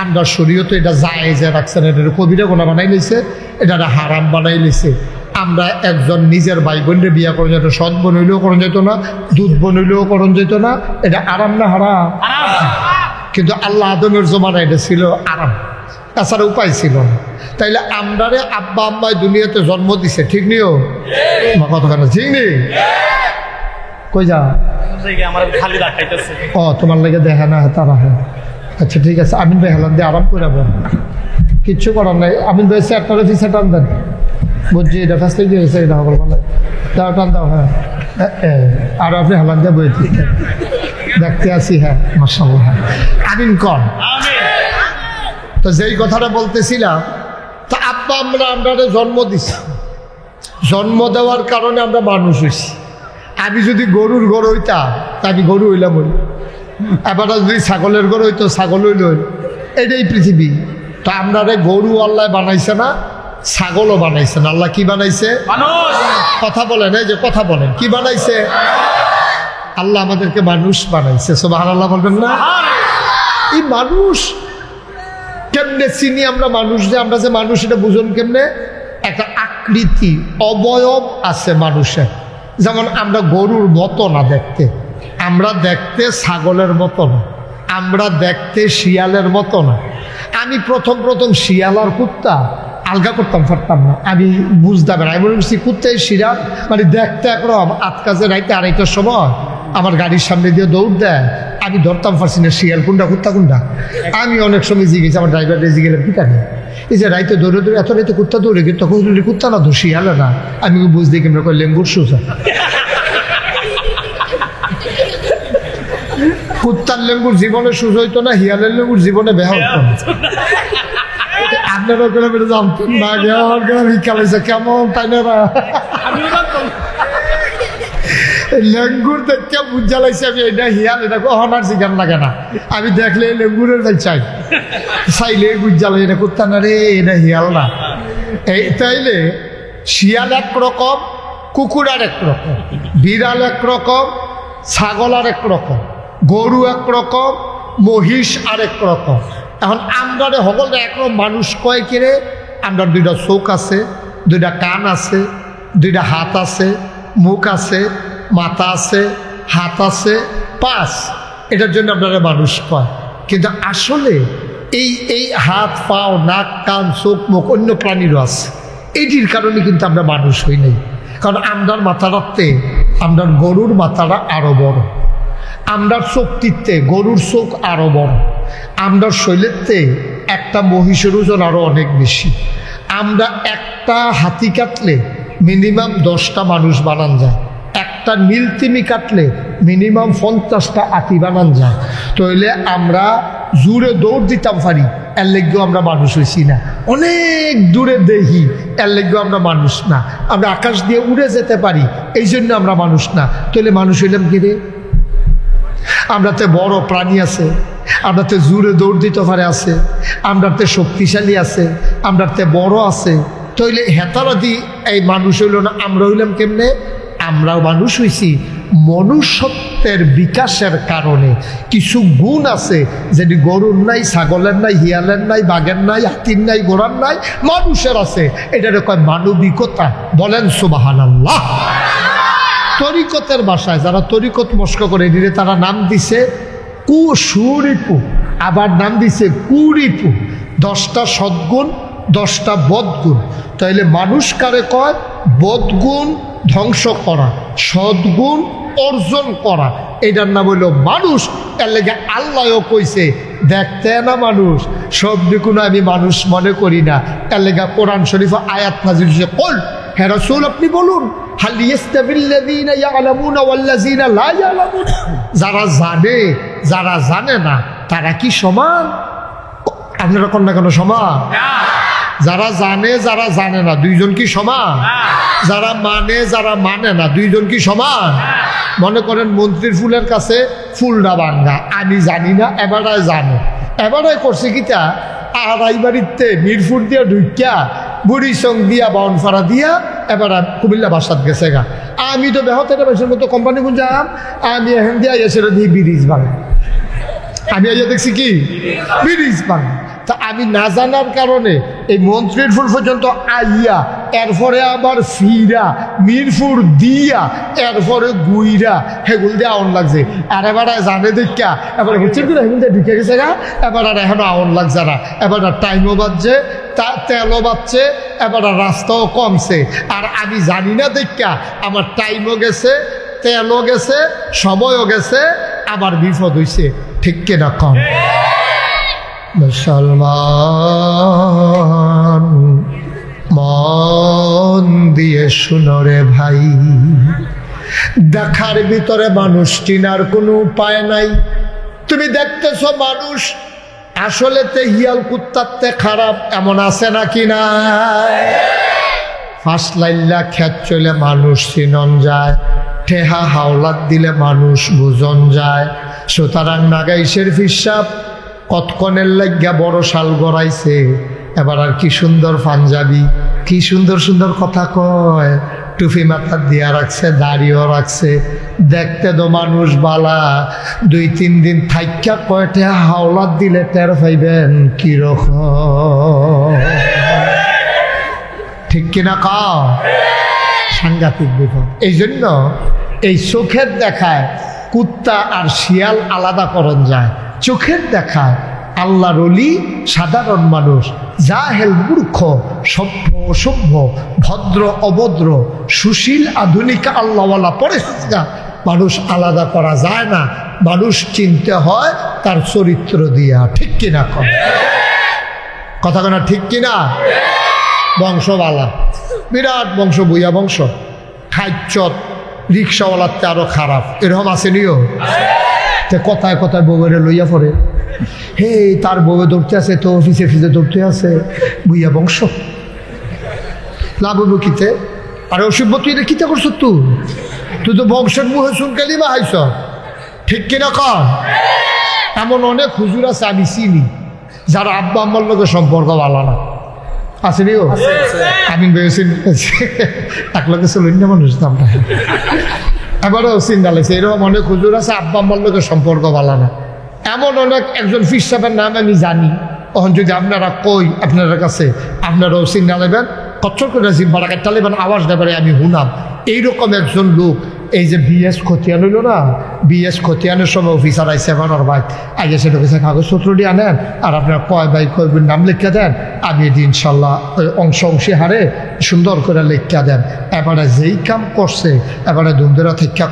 আমরা শরীয়তে এটা জায়েজে রাখছেন, এটা কবিরা গুনাহ বানাই লইছে, এটা হারাম বানাই লইছে। আমরা একজন নিজের ভাই বোনরে বিয়া করা যেত, সৎ বোন হইলেও করণ যেত না, দুধ বোন হইলেও করণ যেত না। এটা আরাম না হারাম? কিন্তু আল্লাহ আদমের জমানা এটা ছিল আরাম, তাছাড়া উপায় ছিল না। তাইলে আমরারে আব্বা আম্মায় দুনিয়াতে জন্ম দিছে, ঠিক নিও কতখানি? ঠিক নেই? কই যা ও তোমার লাগে দেখে না তারা? হ্যাঁ আচ্ছা ঠিক আছে, আমিন ভাই হেলান দিয়ে আরাম করে বল, কিচ্ছু করার নাই। আমিন ভাই স্যারটারে ফিসে টান দেন, বুঝছি এটা ফার্স্ট থেকে হয়েছে, এটা হবল বলে দাও, টান দাও। হ্যাঁ আর আপনি হেলান দিয়ে বই দেখতে আসি। হ্যাঁ মাশাআল্লাহ, আমিন কর। তো যেই কথাটা বলতেছিলাম, তা আব্বা আমরা জন্ম দিছি, জন্ম দেওয়ার কারণে আমরা মানুষ হইছি। আমি যদি গরুর গরু হইতাম তা আমি গরু হইলাম, বলি। এবার যদি ছাগলের গরু হইতো ছাগল হইল। এটাই পৃথিবী। তো আমরা গরু আল্লাহ বানাইছে না, ছাগলও বানাইছে না। আল্লাহ কি বানাইছে? কথা বলেন, এই যে কথা বলেন, কি বানাইছে? আল্লাহ আমাদেরকে মানুষ বানাইছে। সুবহানাল্লাহ বলবেন না? এই মানুষ কেমনে চিনি আমরা মানুষ? যে আমরা যে মানুষ এটা বুঝুন কেমনে? একটা আকৃতি, অবয়ব আছে মানুষের। যেমন আমরা গরুর মতো না দেখতে, আমরা দেখতে ছাগলের মতো না, আমরা দেখতে শিয়ালের মতো না। আমি প্রথম শিয়াল আর কুত্তা আলগা করতাম পারতাম না, আমি বুঝতাম না। আমি মনে করছি কুত্তাই শিয়াল, মানে দেখতে একরকম। আটকাজে রাইতে আড়াইটার সময় আমার গাড়ির সামনে দিয়ে দৌড় দেয়, আমি ধরতাম পারছি না শিয়াল কোনটা কুত্তা কোনটা। আমি অনেক সময় জিগেছি, আমার ড্রাইভার রেজি গেলাম কি জানি এই যে রাইতে দৌড়ে দৌড়ে এত রাইতে কুত্তা দৌড়ে গিয়ে তখন কুত্তা না দোষী হলো না, আমি বুঝতে কেমন করে লেঙ্গুর সোজা। কুত্তার লেঙ্গুর জীবনে সুজ হইতো না, হিয়ালের লেঙ্গুর জীবনে বেহা হতো না। আপনারা করে বেড়ে জানতেন না, আমার করে ভিক্ষা লাইছে কেমন, তাই না? লেঙ্গুর দেখতে বুঝা লাগছে আমি এটা হিয়াল, এটা হনার জিগান লাগে না, আমি দেখলে লেঙ্গুরের ফেল চাই, চাইলে বুঝা লাগে এটা কুত্তা না রে, এটা হিয়াল না। এই তাইলে শিয়াল এক রকম, কুকুর আর এক রকম, বিড়াল এক রকম, ছাগল আর এক রকম, গরু এক রকম, মহিষ আর এক রকম। এখন আমরা সকলে একরকম মানুষ কয় কিরে, আমরা দুইটা চোখ আছে, দুইটা কান আছে, দুইটা হাত আছে, মুখ আছে, মাথা আছে, হাত আছে, পাঁচ, এটার জন্য আপনারা মানুষ কয়। কিন্তু আসলে এই হাত পাও নাক কান চোখ মুখ অন্য প্রাণীরও আছে, এইটির কারণে কিন্তু আমরা মানুষ হই নাই। কারণ আমরার মাথাটাতে আমরার গরুর মাথাটা আরো বড়, আমরার চোখটিতে গরুর চোখ আরো বড়, আমরার শৈলেতে একটা মহিষের ওজন আরো অনেক বেশি। আমরা একটা হাতি কাটলে মিনিমাম 10টা মানুষ বানান যায়, একটা নীলতিমি কাটলে মিনিমাম 50টা আতি বানান যায়। তাইলে আমরা জোরে দৌড় দিতাম পারি, এর লেগেও আমরা মানুষ হইছি না। অনেক দূরে দেখি, এর লেগেও আমরা মানুষ না। আমরা আকাশ দিয়ে উড়ে যেতে পারি, এই জন্য আমরা মানুষ না। তাহলে মানুষ হইলাম কি রে? আমরাতে বড় প্রাণী আছে, আমরাতে জোরে দৌড় দিতে পারে আছে, আমরাতে শক্তিশালী আছে, আমরাতে বড় আছে। তাইলে হেতারাদি এই মানুষ হইল না, আমরা হইলাম কেমনে? আমরাও মানুষ হইছি মনুষ্যত্বের বিকাশের কারণে। কিছু গুণ আছে যেটি গরুর নাই, ছাগলের নাই, হিয়ালের নাই, বাঘের নাই, হাতির নাই, ঘোড়ার নাই, মানুষের আছে। এটারে কয় মানবিকতা। বলেন সুবহানাল্লাহ। তরিকতের ভাষায় যারা তরিকত মস্ক করে এটিরে তারা নাম দিছে কুশুরিপু, আবার নাম দিছে কুরিপু। 10টা সদ্গুণ, 10টা বদগুণ। তাইলে মানুষ কারে কয়? বদগুণ ধ্বংস করা, সদ্গুণ অর্জন করা, এটার নাম হইল মানুষ। এর লেগে আল্লাহও কইছে দেখতে না মানুষ, সব দিকুন আমি মানুষ মনে করি না। এর লেগে কোরআন শরীফ আয়াত নাযিল হয়েছে, কল হে রাসূল আপনি বলুন, হাল ইয়াস্তাবিল্লাযীনা ইয়ালামুনা ওয়াল্লাযীনা লা ইয়ালামুন, যারা জানে যারা জানে না তারা কি সমান? আপনারা কোন না কেন সমান? যারা জানে যারা জানে না দুইজন কি সমান? যারা মানে যারা মানে না দুইজন কি সমান? মনে করেন মন্ত্রীর ফুলের কাছে ফুলটা ভাঙ্গা, আমি জানি না, এবারায় জানে। এবারায় করছে কিটা, আড়াই বাড়িতে মিরপুর দিয়া ঢুকিয়া বুড়ি সং দিয়া বাউনফাড়া দিয়া এবার কুমিল্লা বাসাত গেছে গা। আমি তো বেহতের বেশের মতো কোম্পানি গুঞ্জাম, আমি এখন দিয়া এসে দিয়ে ব্রিজ বানাই। আমি আইয়া দেখছি কি ব্রিজ বানাই। তা আমি না জানার কারণে এই মন্ত্রীর ফুল পর্যন্ত আইয়া, এরপরে আবার ফিরা মিরপুর দিয়া, এরপরে গুইরা হেগুল দিয়ে আউন লাগছে। আর এবার জানে দেখা এবার হচ্ছে হেগুল দিয়ে ঢুকে গেছে গা। এবার আর এখনো আউন লাগছে না, এবার টাইমও বাজছে, তেলও বাজছে, এবার রাস্তাও কমছে। আর আমি জানি না দেখা আমার টাইমও গেছে, তেলও গেছে, সময়ও গেছে, আবার বিপদ হইছে। ঠিক কিনা কম? মুসলমান মন দিয়ে শুনো রে ভাই, দেখার ভিতরে মানুষ চিনার কোনো উপায় নাই। তুমি দেখতেছ মানুষ আসলে তে হিয়াল কুত্তাতে খারাপ, এমন আছে নাকি না? ফার্স্ট লাইল্লা খেত চলে মানুষ চিনন যায়, ঠেহা হাওলাত দিলে মানুষ বুঝন যায়। সুতরাং নাগাইশের ফিসাব কতক্ষণের লাগিয়া বড় শাল গড়াইছে, এবার আর কি সুন্দর পাঞ্জাবি, কি সুন্দর সুন্দর কথা কয়, টুপি মাথা দিয়া রাখছে, দাড়িও রাখছে, দেখতে তো মানুষ বালা। 2-3 দিন থাইকা কয়টা হাওলাত দিলে টের পাইবেন কিরকম। ঠিক কিনা কাও? সাংঘাতিক বিপদ। এই জন্য এই চোখের দেখায় কুত্তা আর শিয়াল আলাদা করণ যায়। চোখের দেখায় আল্লাহর ওলি সাধারণ মানুষ, জাহেল মূর্খ, সভ্য অসভ্য, ভদ্র অভদ্র, সুশীল আধুনিক, আল্লাহওয়ালা পরেশগার মানুষ আলাদা করা যায় না। মানুষ চিনতে হয় তার চরিত্র দিয়া। ঠিক কিনা কর? কথা কেনা ঠিক কিনা? বংশবালা, বিরাট বংশ, বইয়া বংশ, খাইচত রিক্সাওয়ালাতে আরো খারাপ, এরকম আসেনিও। কথায় কথায় বউরে লইয়া পড়ে, হে তার বউয়ে দৌড়তে আছে, তো অফিসে ফিসে দৌড়তে আছে, বইয়া বংশ। লাভ হইব কিতে? আরে অসভ্য, তুই এটা কিতে করছ? তুই তো বংশের মুহে শুনকালি বা হাইছ, ঠিক কিনা কর? এমন অনেক হুজুর আছে আমি চিনি যারা আব্বা আম্মার লোকের সম্পর্ক ভালো না, আসেনিও। আমি ভেবেছি এক লোকে চলুন না মানুষ দামটা, এবারও চিন্তা লাগছে এরকম অনেক হুজুর আছে আব্বা আম্মার লোকের সম্পর্ক ভালো না। এমন অনেক একজন ফির সাহেবের নাম আমি জানি, তখন যদি আপনারা কই আপনার কাছে, আপনারাও চিন্তা নেবেন, কচ্ছর করে জিম্বারা একটা নেবেন, আওয়াজ দেবেন, আমি হুনাম। এইরকম একজন লোক, এই যে বিএস খতিয়ান হইল না, বিএস খতিয়ানের সময় অফিসার আইসে আমার ভাই আগে সেটা কাছে কাগজপত্রটি আনেন, আর আপনার কয় ভাই কয়গুর নাম লিখে দেন, আমি এটি ইনশাল্লাহ অংশী হারে সুন্দর করে লিখা দেন। এবারে যেই কাম করছে, এবারে ধুমধেরা থেকে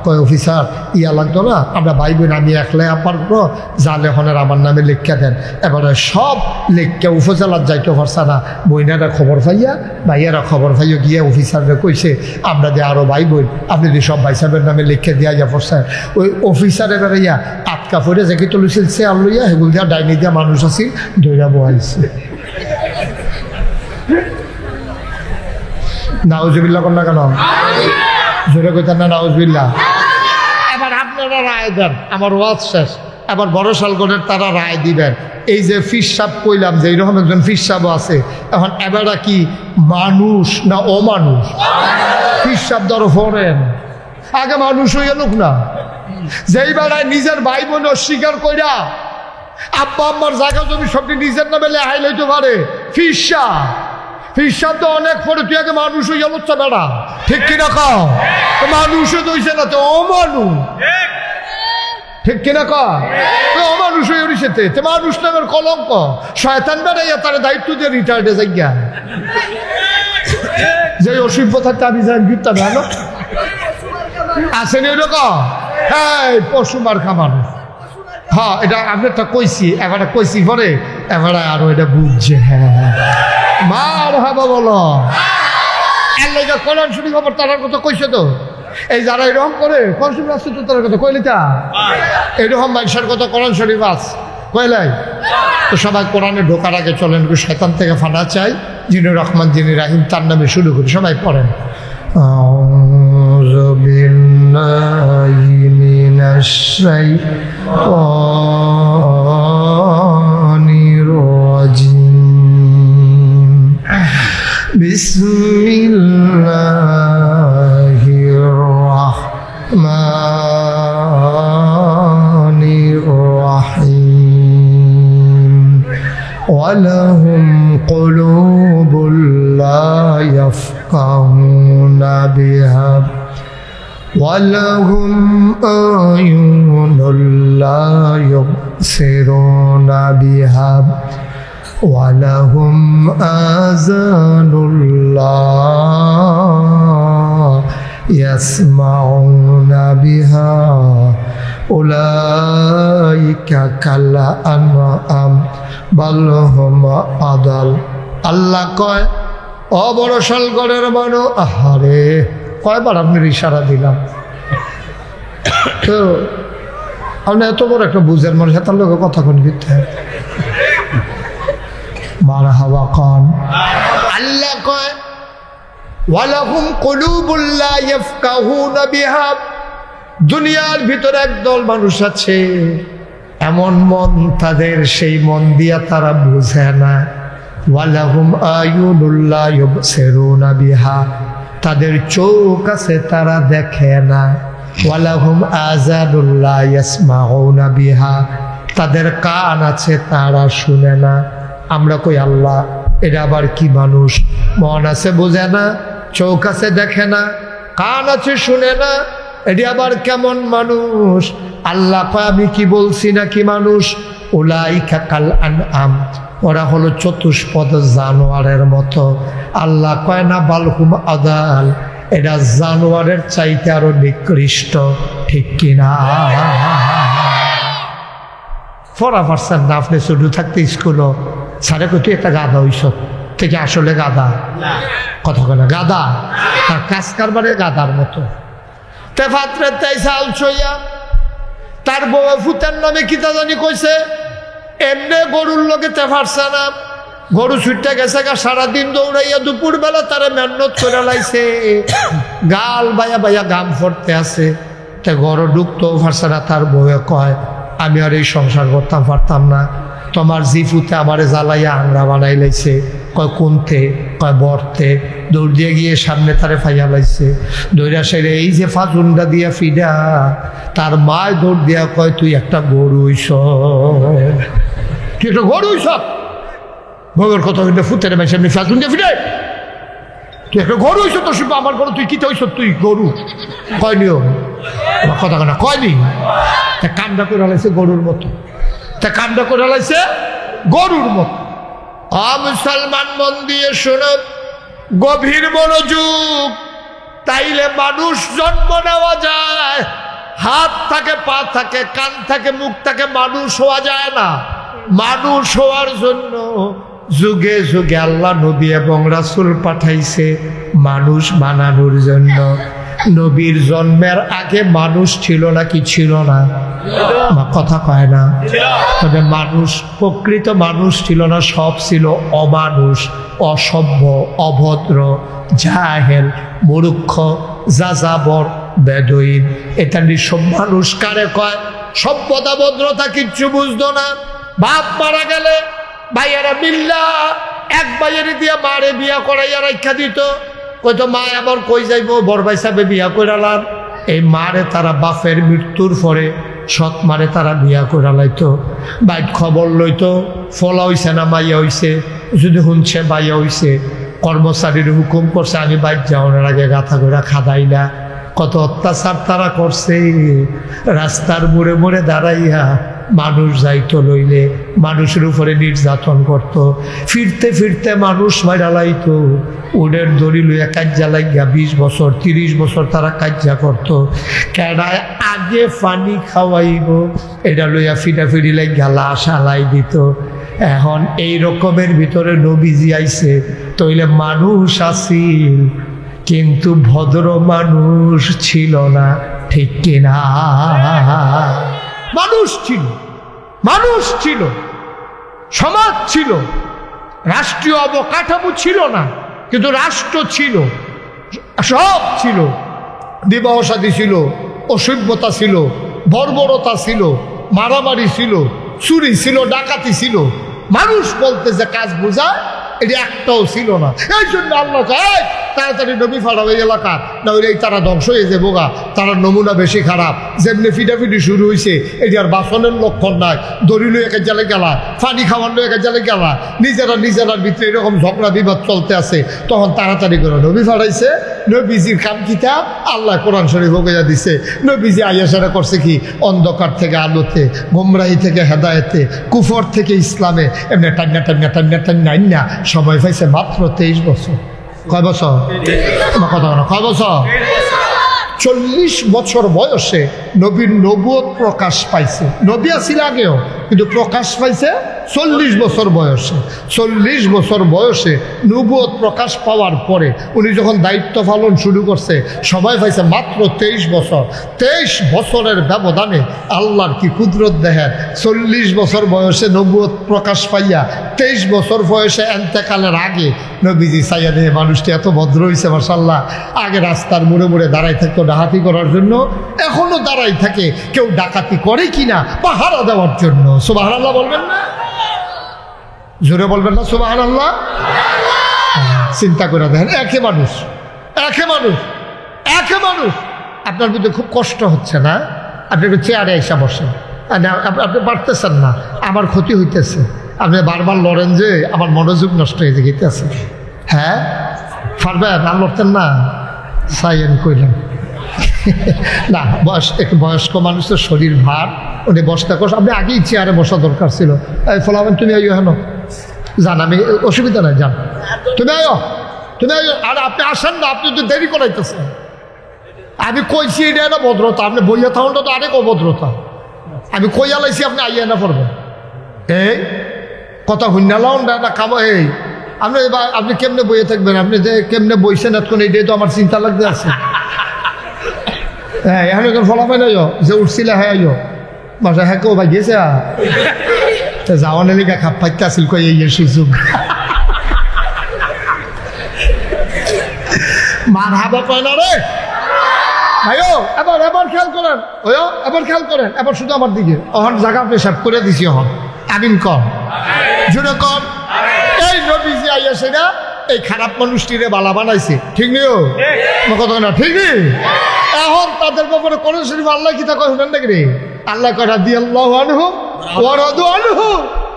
কয় অফিসার ইয়া লাগতো না, আমরা ভাই বোন আমি একলাই পারবো, যা লেখনের আমার নামে লিখা দেন। এবারে সব লিখা উপজেলার যাইতে পারছে না, বইনারা খবর পাইয়া, ভাইয়ারা খবর পাইয়া গিয়ে অফিসাররা কইছে আমরা দিয়ে আরো ভাই বোন, আপনি দিয়ে সব ভাই সাহেবের নামে লিখে দিয়া যা পড়ছে। ওই অফিসার এবারে ইয়া আটকা পড়ে যে তুলিছিল সে আর লইয়া সেগুলো দিয়া ডাইনি দিয়া মানুষ আছিল ধৈরা বহাইছে। নাউজুবিল্লাহ কর না কেন? জোরে কইতেন না নাউজুবিল্লাহ? এবার আপনারা রায় দেন, আমার ওয়াজ শেষ। এবার বড় সালগণের তারা রায় দিবেন। এই যে ফির সাহেব কইলাম যে এইরকম একজন ফির সাহেব আছে, এখন এবারা কি মানুষ না অমানুষ? ফির সাহেব ধরো ফরেন, আগে মানুষ হইয়া লোক না, যেই বেড়ায় নিজের ভাই বোন অস্বীকার কইরা আব্বা আম্মার জায়গা জমি সবটি নিজের নামে লেহাই লইতে পারে। ফির সাহেব তো অনেক পরে, তুই আগে মানুষ হইয়া লোচ্ছা বেড়া, ঠিক কিনা খাও? মানুষও দইছে না তো অমানুষ, ঠিক কিনা কর? অমানুষ হয়ে উঠেছে, তে মানুষ নামের কলঙ্ক। শয়তান বেড়াইয়া তার দায়িত্ব দিয়ে রিটায়ার্ডে যাইয়া যে অসভ্য থাকতে আমি যাই গিরতা ভালো আসেনি এরকম। হ্যাঁ, পশু মার খা মানুষ। হ্যাঁ, এটা আমি একটা কইছি, এবারে কইছি পরে এবারে আরো এটা বুঝছে। হ্যাঁ, মার হাবা বলো, এর লেগে কোরআন শরীফ খবর তার কথা কইছে তো। এই যারা এরকম করে কোরআন শরীফ আসছে তো তার কথা কইলি, তা এরকম মানুষের কথা কোরআন শরীফ আস কইলাই তো। সবাই কোরআনে ঢোকার আগে চলেন শয়তান থেকে ফানা চাই, যিনি রহমান যিনি রাহিম, তার নামে শুরু করি। সবাই পড়েন আউযু বিল্লাহি মিনাশ শাইতানির রাজিম। বিসমিল্লাহির রাহমানির রাহিম। ওয়ালাহুম কুলুবুল লা ইয়াফকাহুনা বিহা ওয়ালাহুম আয়ুনুল লা ইউবসিরুনা বিহা ওয়ালাহুম আযানুল লা ইয়াসমাউনা বিহা উলাইকা কাল আনআম বাল হুম আদাল। আল্লাহ কয়, ও বড় শালগড়ের মানুষ, আহারে কয়বার আপনার ইশারা দিলাম তো আপনি এত বড় একটা বুঝের মানুষ, তার লোক কথা কোন দিতে মার হাওয়া কন। আল্লাহ কয় ওয়ালাহুম কুলুবুল লা ইয়াফকাহুনা বিহা, দুনিয়ার ভিতরে একদল মানুষ আছে এমন মন তাদের, সেই মন দিয়া তারা বুঝে না। ওয়ালাহুম আয়ুনুল লা ইউবসিরুনা বিহা, তাদের চোখ আছে তারা দেখে না। ওয়ালাহুম আযানুল লা ইয়াসমাউনা বিহা, তাদের কান আছে তারা শুনে না। আমরা কই আল্লাহ এটা আবার কি মানুষ? মন আছে বোঝে না, চোখ আছে দেখে না, কান আছে শুনে না, এটি আবার কেমন মানুষ? আল্লাহ কয় আমি কি বলছি নাকি মানুষ? উলাইকা কাল আনআম, ওরা হলো চতুষ্পদ জানোয়ারের মতো। আল্লাহ কয় না বালহুম আদাল, এটা জানোয়ারের চাইতে আরো নিকৃষ্ট, ঠিক কিনা? পড়া পারছেন না আপনি? শুধু থাকতে স্কুলও সারে কই তুই একটা গাধা হইস থেকে আসলে গাধা কথা কয় গাধা আর কাজ কারবারে গাধার মতো তে ফাত্রে তাই চাল ছইয়া তার বউ ফুতের নামে কিতা জানি কইছে এমনি গরুর লোকে তে পারছে না গরু ছুটতে গেছে গা সারাদিন দৌড়াইয়া দুপুর বেলা তারা মেহনত করে লাইছে গাল বাইয়া বাইয়া গাম ফরতে আছে তে গরু ঢুকতেও পারছে না তার বউয়ে কয় আমি আর এই সংসার করতাম পারতাম না তোমার জিফুতে আমারে জ্বালাইয়া আংরা বানাই লাইছে কয় কোনতে কয় বরতে দৌড় দিয়ে গিয়ে সামনে তারে ফাইয়া লাইছে দৌড়া সেরে এই যে ফাজুনটা দিয়া ফিডা তার মায় দৌড় দিয়া কয় তুই একটা গরু হইস তুই একটা গরু হইস ভোগের কথা কিন্তু ফুতের মাই সামনে ফাজুন দিয়ে ফিডে তুই একটা গরু হইস তো শিব আমার গরু তুই কিতে হইস তুই গরু কয় নিও আমার কথা কেনা কয়নি তা কামটা করে লাইছে গরুর মতো তা কামটা করে লাইছে গরুর মতো মুসলমান মন দিয়ে শোনো গভীর মনোযোগ তাইলে মানুষ জন্ম নেওয়া যায় হাত থাকে পা থাকে কান থাকে মুখ থাকে মানুষ হওয়া যায় না মানুষ হওয়ার জন্য যুগে যুগে আল্লাহ নবী এবং রাসূল পাঠাইছে মানুষ বানানোর জন্য নবীর জন্মের আগে মানুষ ছিল না কি ছিল না আমার কথা কয় না তবে মানুষ প্রকৃত মানুষ ছিল না সব ছিল অমানুষ অসভ্য অভদ্র জাহেল মূর্খ যাযাবর বেদুইন এটা নিঃসব মানুষ কারে কয় সভ্যতা ভদ্রতা কিচ্ছু বুঝতো না বাপ মারা গেলে ভাইয়ারা বিল্লা এক ভাইয়ের দিয়ে মারে বিয়া করাইয়া রাখা দিত কইতো মা আবার কই যাইব বড় ভাই সাহেব বিয়া কইরালাম এই মারে তারা বাপের মৃত্যুর পরে সৎ মারে তারা বিয়া কইরা লাইতো বাইট খবর লইতো ফলা হইছে না মাইয়া হইছে যদি শুনছে বাইয়া হইছে কর্মচারীর হুকুম করছে আমি বাইট যাওয়ার আগে গাথা কইরা খাদাইলা কত অত্যাচার তারা করছে রাস্তার মোড়ে মোড়ে দাঁড়াইয়া মানুষ যাইতো লইলে মানুষের উপরে নির্যাতন করত ফিরতে ফিরতে মানুষ মাইরা লাইতো উডের দড়ি লইয়া কাজ্জা লাগিয়া 20 বছর 30 বছর তারা কাজ্জা করত কেডায় আগে পানি খাওয়াইব এটা লইয়া ফিটাফিরি লাগিয়া লাশ আলাই দিত এখন এই রকমের ভিতরে নবীজি আইছে তইলে মানুষ আসিল কিন্তু ভদ্র মানুষ ছিল না ঠিক কিনা মানুষ ছিল সমাজ ছিল রাষ্ট্রীয় অবকাঠামো ছিল না কিন্তু রাষ্ট্র ছিল সব ছিল বিবাহ শাদী ছিল অসভ্যতা ছিল বর্বরতা ছিল মারামারি ছিল চুরি ছিল ডাকাতি ছিল মানুষ বলতে যে কাজ বোঝায় এটা একটাও ছিল না এই জন্য আল্লাহ তাড়াতাড়ি নবী ফাড়াও এই এলাকা না হইলে তারা ধ্বংস হয়ে যাবো গা তারা নমুনা বেশি খারাপ যেমনি ফিটাফিটি শুরু হয়েছে এটি আর বাসনের লক্ষণ নাই দড়িল একে জালে গেলা পানি খাওয়ানো একে জালে গেলা নিজেরার ভিতরে এরকম ঝগড়া বিবাদ চলতে আছে তখন তাড়াতাড়ি করে নবী ফাড়াইছে নবীজির কাম কিতাব আল্লাহ কোরআন শরীফ হোকেয়া দিছে নবীজি আয়াসারা করছে কি অন্ধকার থেকে আলোতে গোমরাহি থেকে হেদায়েতে কুফর থেকে ইসলামে এমনি টান্না সময় পাইছে মাত্র 23 বছর কয় বছর আমার কথা বলো কয় বছর 40 বছর বয়সে নবীর নবুয়ত প্রকাশ পাইছে নবী আছিল আগেও কিন্তু প্রকাশ পাইছে 40 বছর বয়সে 40 বছর বয়সে নবুয়ত প্রকাশ পাওয়ার পরে উনি যখন দায়িত্ব পালন শুরু করছে সময় পাইছে মাত্র 23 বছর 23 বছরের ব্যবধানে আল্লাহর কি কুদরত দেখেন 40 বছর বয়সে নবুয়ত প্রকাশ পাইয়া 23 বছর বয়সে এন্তেকালের আগে নবীজি চাইয়া দিয়ে মানুষটি এত ভদ্র হয়েছে মাশাআল্লাহ আগে রাস্তার মোড়ে মোড়ে দাঁড়াই থাকতো ডাকাতি করার জন্য এখনো দাঁড়াই থাকে কেউ ডাকাতি করে কিনা পাহারা দেওয়ার জন্য সুবহানাল্লাহ বলবেন না জোরে বলবেন না সুবহানাল্লাহ চিন্তা করে দেখেন একে মানুষ আপনার ভিতরে খুব কষ্ট হচ্ছে না আপনি একটু চেয়ারে এসে বসেন আপনি পারতেছেন না আমার ক্ষতি হইতেছে আপনি বারবার লড়েন যে আমার মনোযোগ নষ্ট হয়ে যেতেছে হ্যাঁ পারবেন আর লড়তেন না সাইয়েন কইলেন না একটু বয়স্ক মানুষের শরীর ভার উনি বসতে কষ্ট আপনি আগেই চেয়ারে বসা দরকার ছিল ফলাবেন তুমি আইও হেন যান আমি অসুবিধা নাই যান তুমি আইও আর আপনি আসেন না আপনি তো দেরি করাইতেছেন আমি কইছি এটা না ভদ্রতা আপনি বইয়া থাকুনটা তো আরেক অভদ্রতা আমি কইয়া লাইছি আপনি আইয়া না পড়বেন এই কথা হুন্নালাও না কামো এই আপনি কেমনে বইয়ে থাকবেন? আপনি যে কেমনে বইছেন এতক্ষণ এইটাই তো আমার চিন্তা লাগতে আছে। হ্যাঁ এখন এখন ফলাফল যে উঠছিল হ্যাঁ মাসে হ্যাঁ কেউ ভাই গেছে যাওয়ানের লিগা খাপ পাইতে আসিল কই এই সুযোগ মার হাবা কয় না রে ভাইও। এবার খেয়াল করেন ওয়ো, এবার খেয়াল করেন, এবার শুধু আমার দিকে অহন জায়গা পেশাব করে দিছি। অহন আমিন কম জুড়ে কম। এই নবীজি আইয়া সেটা এই খারাপ মানুষটিরে বালা বানাইছে, ঠিক নেই কথা না? ঠিক নেই। এখন তাদের ব্যাপারে কোন শরীফ আল্লাহ কি তা কয় নাকি রে? আল্লাহ কয় রাদিয়াল্লাহু আনহু ওয়া রাদু আনহু।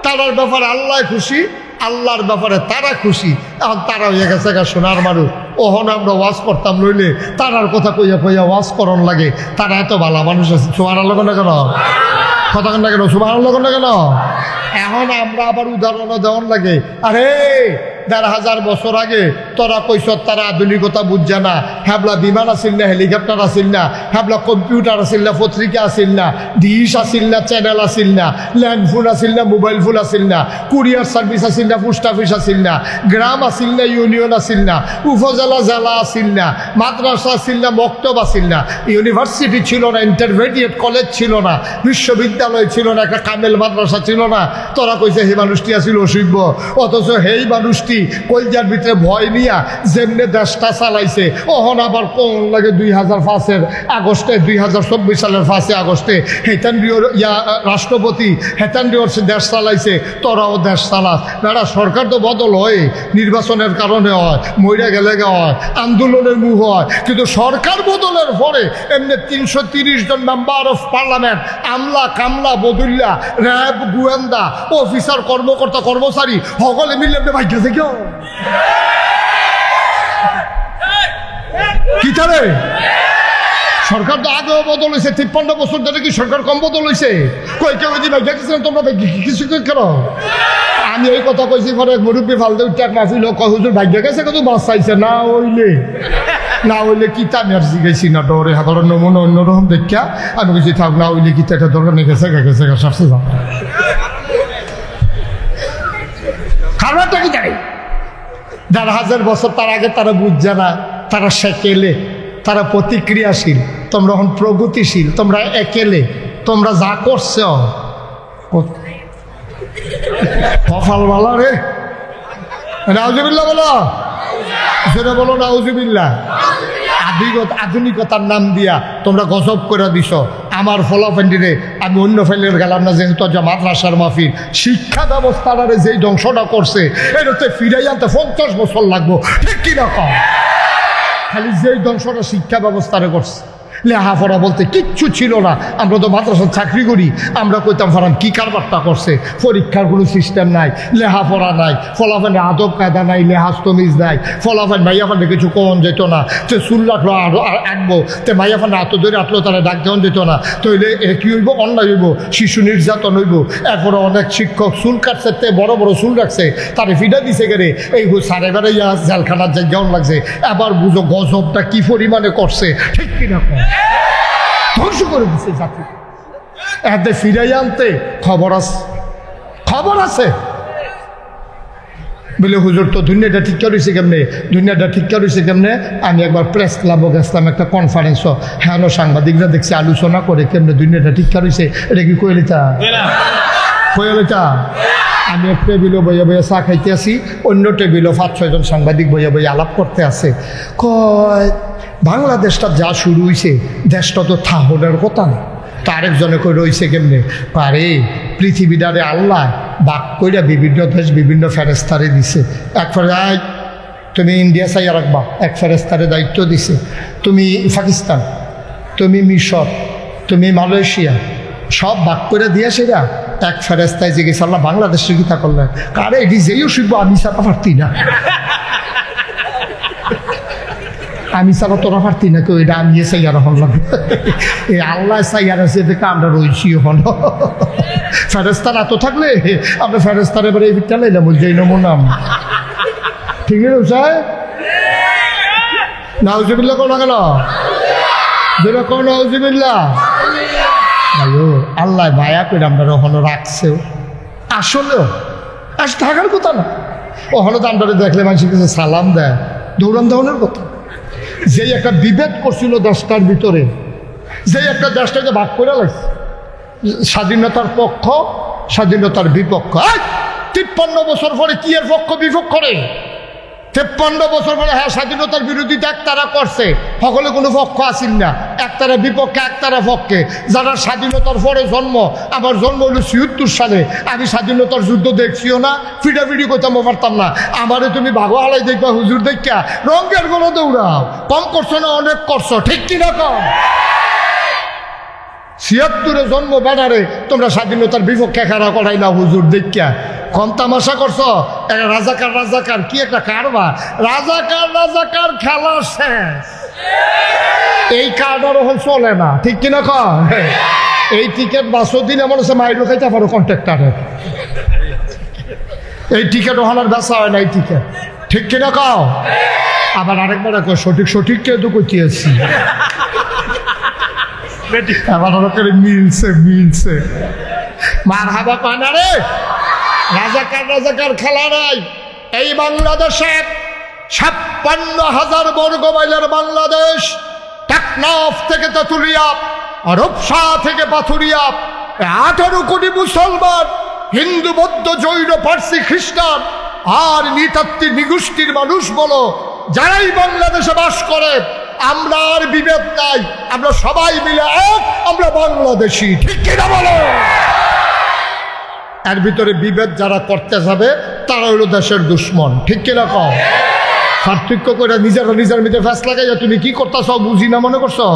তার ব্যাপারে আল্লাহ খুশি, আল্লাহর ব্যাপারে তারা খুশি। এখন তারা হয়ে গেছে সোনার মানুষ। ওহন আমরা ওয়াজ করতাম লইলে তারার কথা কইয়া কইয়া ওয়াজ করন লাগে। তারা এত ভালো মানুষ আছে। সুবহানাল্লাহ না কেন? কথা কেন কেন? সুবহানাল্লাহ না কেন? এখন আমরা আবার উদাহরণ দেওয়ার লাগে। আরে ১,৫০০ বছর আগে তোরা কইস তারা আধুনিকতা বুঝছে না। হ্যাবলা বিমান আসিল না, হেলিকপ্টার আসিল না, হ্যাবলা কম্পিউটার আসিল না, পত্রিকা আসিল না, ডিশ আসিল না, চ্যানেল আসিল না, ল্যান্ড ফোন আসিল না, মোবাইল ফোন আসিল না, কুরিয়ার সার্ভিস আসিল না, পোস্ট অফিস আসিল না, গ্রাম আসিল না, ইউনিয়ন আসিল না, উপজেলা জেলা আসিল না, মাদ্রাসা আসিল না, মক্তব আসিল না, ইউনিভার্সিটি ছিল না, ইন্টারমিডিয়েট কলেজ ছিল না, বিশ্ববিদ্যালয় ছিল না, একটা কামেল মাদ্রাসা ছিল না। তোরা কইছে সেই মানুষটি আসিল অসভ্য। অথচ সেই মানুষটি কলজার ভিতরে ভয় নিয়া যেমনে দেশটা চালাইছে। ওহন আবার কোন লাগে 2005 আগস্টে 2024 সালের 5 আগস্টে হেতান্ড্রিওর রাষ্ট্রপতি হেতান্ড্রিওর দেশ চালাইছে। তোরাও দেশ চালাস বেড়া। সরকার তো বদল হয়, নির্বাচনের কারণে হয়, মইরা গেলে হয়, আন্দোলনের মুখ হয়, কিন্তু সরকার বদলের পরে এমনি 330 জন মেম্বার অফ পার্লামেন্ট, আমলা কামলা বদুল্লা, র্যাব গোয়েন্দা অফিসার কর্মকর্তা কর্মচারী সকলে মিলে ভাগ্যে কেউ কি তারে সরকার তো আগেও বদল হয়েছে। 53 বছর ধরে কি সরকার কম বদল হয়েছে? কই কেউ যদি ভাগ্য গেছিলেন তোমরা কিছু কেন? আমি এই কথা কইছি পরে মুরব্বী ফালতে উঠে মাফিল হুজুর ভাগ্য গেছে কিন্তু বাস চাইছে না হইলে কি তা মেরজি গেছি না ডরে সাধারণ নমুনা অন্যরকম দেখা আমি কিছু থাক না হইলে কি এটা দরকার নেই গেছে সবসে যাও খারাপটা কি জানি। ১,৫০০ বছর তার আগে তারা বুঝছে না, তারা সেকেলে, তারা প্রতিক্রিয়াশীল, তোমরা এখন প্রগতিশীল, তোমরা একেলে, তোমরা যা করছ কপাল ভালো রে। নাউজুবিল্লাহ বলো, সেটা বলো নাউজুবিল্লাহ। আধুনিকতার নাম দিয়া তোমরা গজব করে দিছ আমার ফলাফেন্ডিরে। আমি অন্য ফেলের গেলাম না, যেহেতু মাদ্রাসার মাহফিল শিক্ষা ব্যবস্থাটারে যেই ধ্বংসটা করছে এটাতে ফিরাই আনতে 50 বছর লাগবো, ঠিক কিরকম? খালি যেই ধ্বংসটা শিক্ষা ব্যবস্থারে করছে। লেহাপড়া বলতে কিচ্ছু ছিল না। আমরা তো মাদ্রাসার চাকরি করি, আমরা কইতাম ফারাম কি কারবারটা করছে। পরীক্ষার কোনো সিস্টেম নাই, লেহাপড়া নাই, ফলাফেন আদব কায়দা নাই, লেহাজ তমিজ নাই। ফলাফেন মাইয়াফানে কিছু কমন যেত না। তে চুল রাখলো আঁকবো, তে মাইয়াফানে হাত ধরে আঁটলো, তারা ডাক দেওয়া যেত না। তৈলে কি হইব? অন্যায় হইব, শিশু নির্যাতন হইব। এরপরে অনেক শিক্ষক চুল কাটছে, তে বড় বড় চুল রাখছে, তারে ফিডা দিছে গেলে এই সারে বেড়ে জেলখানার জায়গাও লাগছে। এবার বুঝো গজবটা কি পরিমাণে করছে, ঠিক কিনা? ধ্বংস করে দিচ্ছে জাতি। এতে ফিরাই আনতে খবর আছে বলে হুজুর তো দুনিয়াটা ঠিক করেছে কেমনে? আমি একবার প্রেস ক্লাবও গেছিলাম একটা কনফারেন্স, হ্যাঁ সাংবাদিকরা দেখছি আলোচনা করে কেমনে দুনিয়াটা ঠিক করেছে। এটা কি কইলিতা? আমি এক টেবিলও বইয়া চা খাইতে আসি, অন্য টেবিলও 5-6 জন সাংবাদিক বইয়া আলাপ করতে আছে। কয় বাংলাদেশটা যা শুরু হয়েছে, দেশটা তো থাহনের কথা না। তা আরেকজনে কই রয়েছে কেমনে? পারে পৃথিবীটারে আল্লাহ বাক কইরা বিভিন্ন দেশ বিভিন্ন ফেরেস্তারে দিছে। এক ফেরাই তুমি ইন্ডিয়া চাইয়া রাখবা, এক ফেরেস্তারে দায়িত্ব দিছে। তুমি পাকিস্তান, তুমি মিশর, তুমি মালয়েশিয়া, সব বাক করে দিয়ে সেরা এক ফেরেস্তায় জিজ্ঞেস আল্লাহ বাংলাদেশের গীতা করলেন কারে এটি যেইও শিখবো আমি ছাড়া পারতি না, আমি ছাড়া তোরা পারতি না কেউ, এটা আমি চাইয়ার হন লাগবে। এই আল্লাহ চাইয়ার আছে দেখে আমরা রয়েছি হন। ফেরেস্তার এত থাকলে আমরা ফেরেস্তার এবারে এই বিটা লাইলাম যেই নমুনাম, ঠিক আছে? নাউজুবিল্লাহ কোন গেল যেটা কোন নাউজুবিল্লাহ। আল্লাহ মায়া করে আমরা কখনো রাখছেও, আসলেও আজ থাকার কথা না। ও হলো দামটারে দেখলে মানুষের কাছে সালাম দেয়, দৌড়ান দেওয়ানোর কথা। যেই একটা বিভেদ করছিল দেশটার ভিতরে, যেই একটা দেশটাকে ভাগ করে লাগছে, স্বাধীনতার পক্ষ, স্বাধীনতার বিপক্ষ। 53 বছর পরে কি এর পক্ষ বিপক্ষ করে? 53 বছর পরে হ্যাঁ স্বাধীনতার বিরোধিতা একতারা করছে, সকলে কোনো পক্ষ আসিল না, একতারা বিপক্ষে একতারা পক্ষে। যারা স্বাধীনতার পরে জন্ম, আমার জন্ম হলো ৭৬ সালে, আমি স্বাধীনতার যুদ্ধ দেখছিও না, ফিডাফিডি করতাম পারতাম না। আমারে তুমি ভাগো হালাই দেখবা হুজুর দেখা রঙের কোনো দৌড়াও, কম করছো না অনেক করছো, ঠিক কিনা কম? ৭৬ জন্ম বেড়ারে তোমরা স্বাধীনতার বিপক্ষে খেলা করাই না হুজুর দেখা কম তামাশা করছো। রাজাকার রাজাকার কি একটা কারবার, রাজাকার রাজাকার খেলা শেষ। এই কারবার এখন চলে না, ঠিক কিনা কম? এই টিকিট বাসো দিন এমন আছে মাইরও খাইতে পারো কন্ট্রাক্টারের, এই টিকিট ওখানের বেচা হয় না এই টিকিট, ঠিক কিনা কম? আবার আরেকবার সঠিক সঠিক কেউ তো কইতেছি, আবার মিলছে মিলছে মার হাবা পায় না রে। রাজাকার রাজাকার খেলা নাই। এই বাংলাদেশে ৫৬,০০০ বর্গ মাইলের বাংলাদেশ, টেকনাফ থেকে তেঁতুলিয়া, রূপসা থেকে পাথুরিয়া, ১৮ কোটি মুসলমান, হিন্দু বৌদ্ধ জৈন পার্সি খ্রিস্টান আর নৃতাত্ত্বিক নিগোষ্ঠীর মানুষ বলো, যারাই বাংলাদেশে বাস করে, আমরা আর বিভেদ নাই, আমরা সবাই মিলে এক, আমরা বাংলাদেশি, ঠিক কিনা বলো? এর ভিতরে বিভেদ যারা করতে যাবে তারা হলো দেশের দুশ্মন, ঠিক কিনা কম? পার্থক্য করে নিজেরা নিজের মধ্যে ফ্যাস লাগাইয়া তুমি কি করতেছ বুঝি না মনে করছো?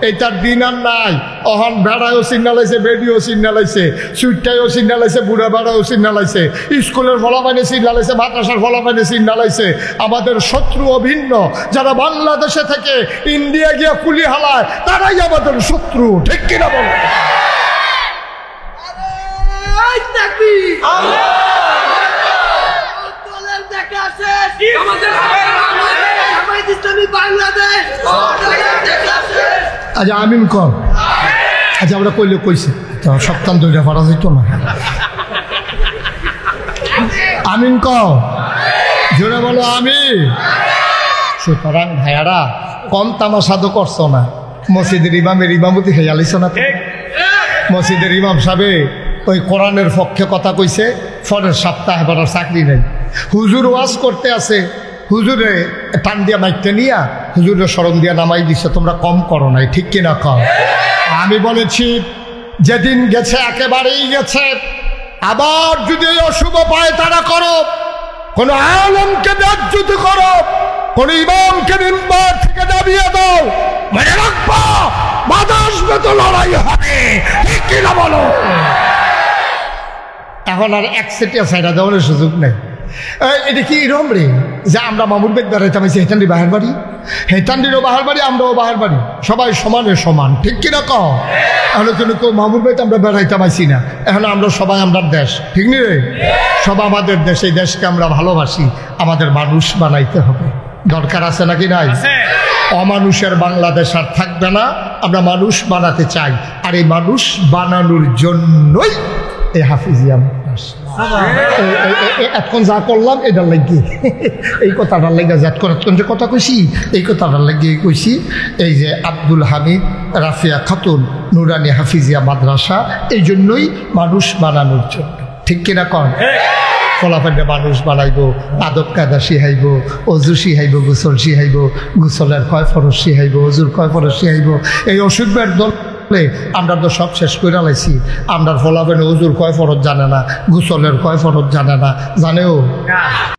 এইটার দিন আর নাই। অহন ভেড়ায়ও সিগনালাইছে, বেডিও সিগনালাইছে, সুইটটাইও সিগনালাইছে, বুড়া বেড়াও সিগনালাইছে, স্কুলের ফলাফাইনে সিগনালাইছে, মাদ্রাসার ফলাফাইনে সিগনালাইছে। আমাদের শত্রু অভিন্ন, যারা বাংলাদেশে থেকে ইন্ডিয়া গিয়া কুলি হালায় তারাই আমাদের শত্রু, ঠিক কিনা বলো? আচ্ছা আমিন কর। আচ্ছা আমরা কইলে কইছি সপ্তাহ দুইটা পারা যেত না। আমিন কও, জোরে বলো আমি। সুতরাং ভাইয়ারা কম তামাশা তো করছো না। মসজিদের ইমামের ইমামতি খেয়ে আলিস না, মসজিদের ইমাম সাহেব ওই কোরআনের পক্ষে কথা কইছে, পরের সপ্তাহে বড় চাকরি নেই। হুজুর ওয়াজ করতে আছে, হুজুরে টান দিয়া মাইকতে নিয়া হুজুরের স্মরণ দিয়া নামাই দিচ্ছে, তোমরা কম করো নাই, ঠিক কিনা কম? আমি বলেছি যেদিন গেছে একেবারেই গেছে, আবার যদি অশুভ পায় তারা করো, কোন আলেমকে ব্যাজ্যুতি করো, কোন ইমামকে মিম্বার থেকে নামিয়ে দাও, মনে রাখবা বাধা আসবে তো লড়াই হবে, ঠিক কিনা বলো? এখন আর এক সেটিয়া সাইডা দেওয়ার সুযোগ নেই। এটা কি এরম রে যে আমরা মামুর বেদ বেড়াইতাম, হেতান্ডি বাহার বাড়ি, হেতান্ডিরও বাহার বাড়ি, আমরাও বাহার বাড়ি, সবাই সমানে সমান, ঠিক কিনা কও? এখন কিন্তু কেউ মামুর বেদ আমরা বেড়াইতাম আইসি না, এখন আমরা সবাই আমরা দেশ, ঠিক নি রে? সব আমাদের দেশ, এই দেশকে আমরা ভালোবাসি, আমাদের মানুষ বানাইতে হবে, দরকার আছে নাকি নাই? অমানুষের বাংলাদেশ আর থাকবে না, আমরা মানুষ বানাতে চাই, আর এই মানুষ বানানোর জন্যই এই হাফিজিয়া এখন যা করলাম এটার লাগিয়ে, এই কথাটার লাগে যে কথা কইছি, এই কথাটার লাগিয়ে কইছি। এই যে আব্দুল হামিদ রাফিয়া খাতুন নুরানি হাফিজিয়া মাদ্রাসা, এই জন্যই মানুষ বানানোর জন্য, ঠিক কিনা কন? ফলাফলে মানুষ বানাইব, আদব কায়দা শিখাইব, অজু শিখাইব, গোসল শিখাইব, গোসলের কয় ফরজ শিখাইব, অজুর কয় ফরজ শিখাইব। এই অসুখের দল আমরা তো সব শেষ করে লাইছি। আমরা ফলাফলে অজুর কয় ফরজ জানে না, গোসলের কয় ফরজ জানে না, জানেও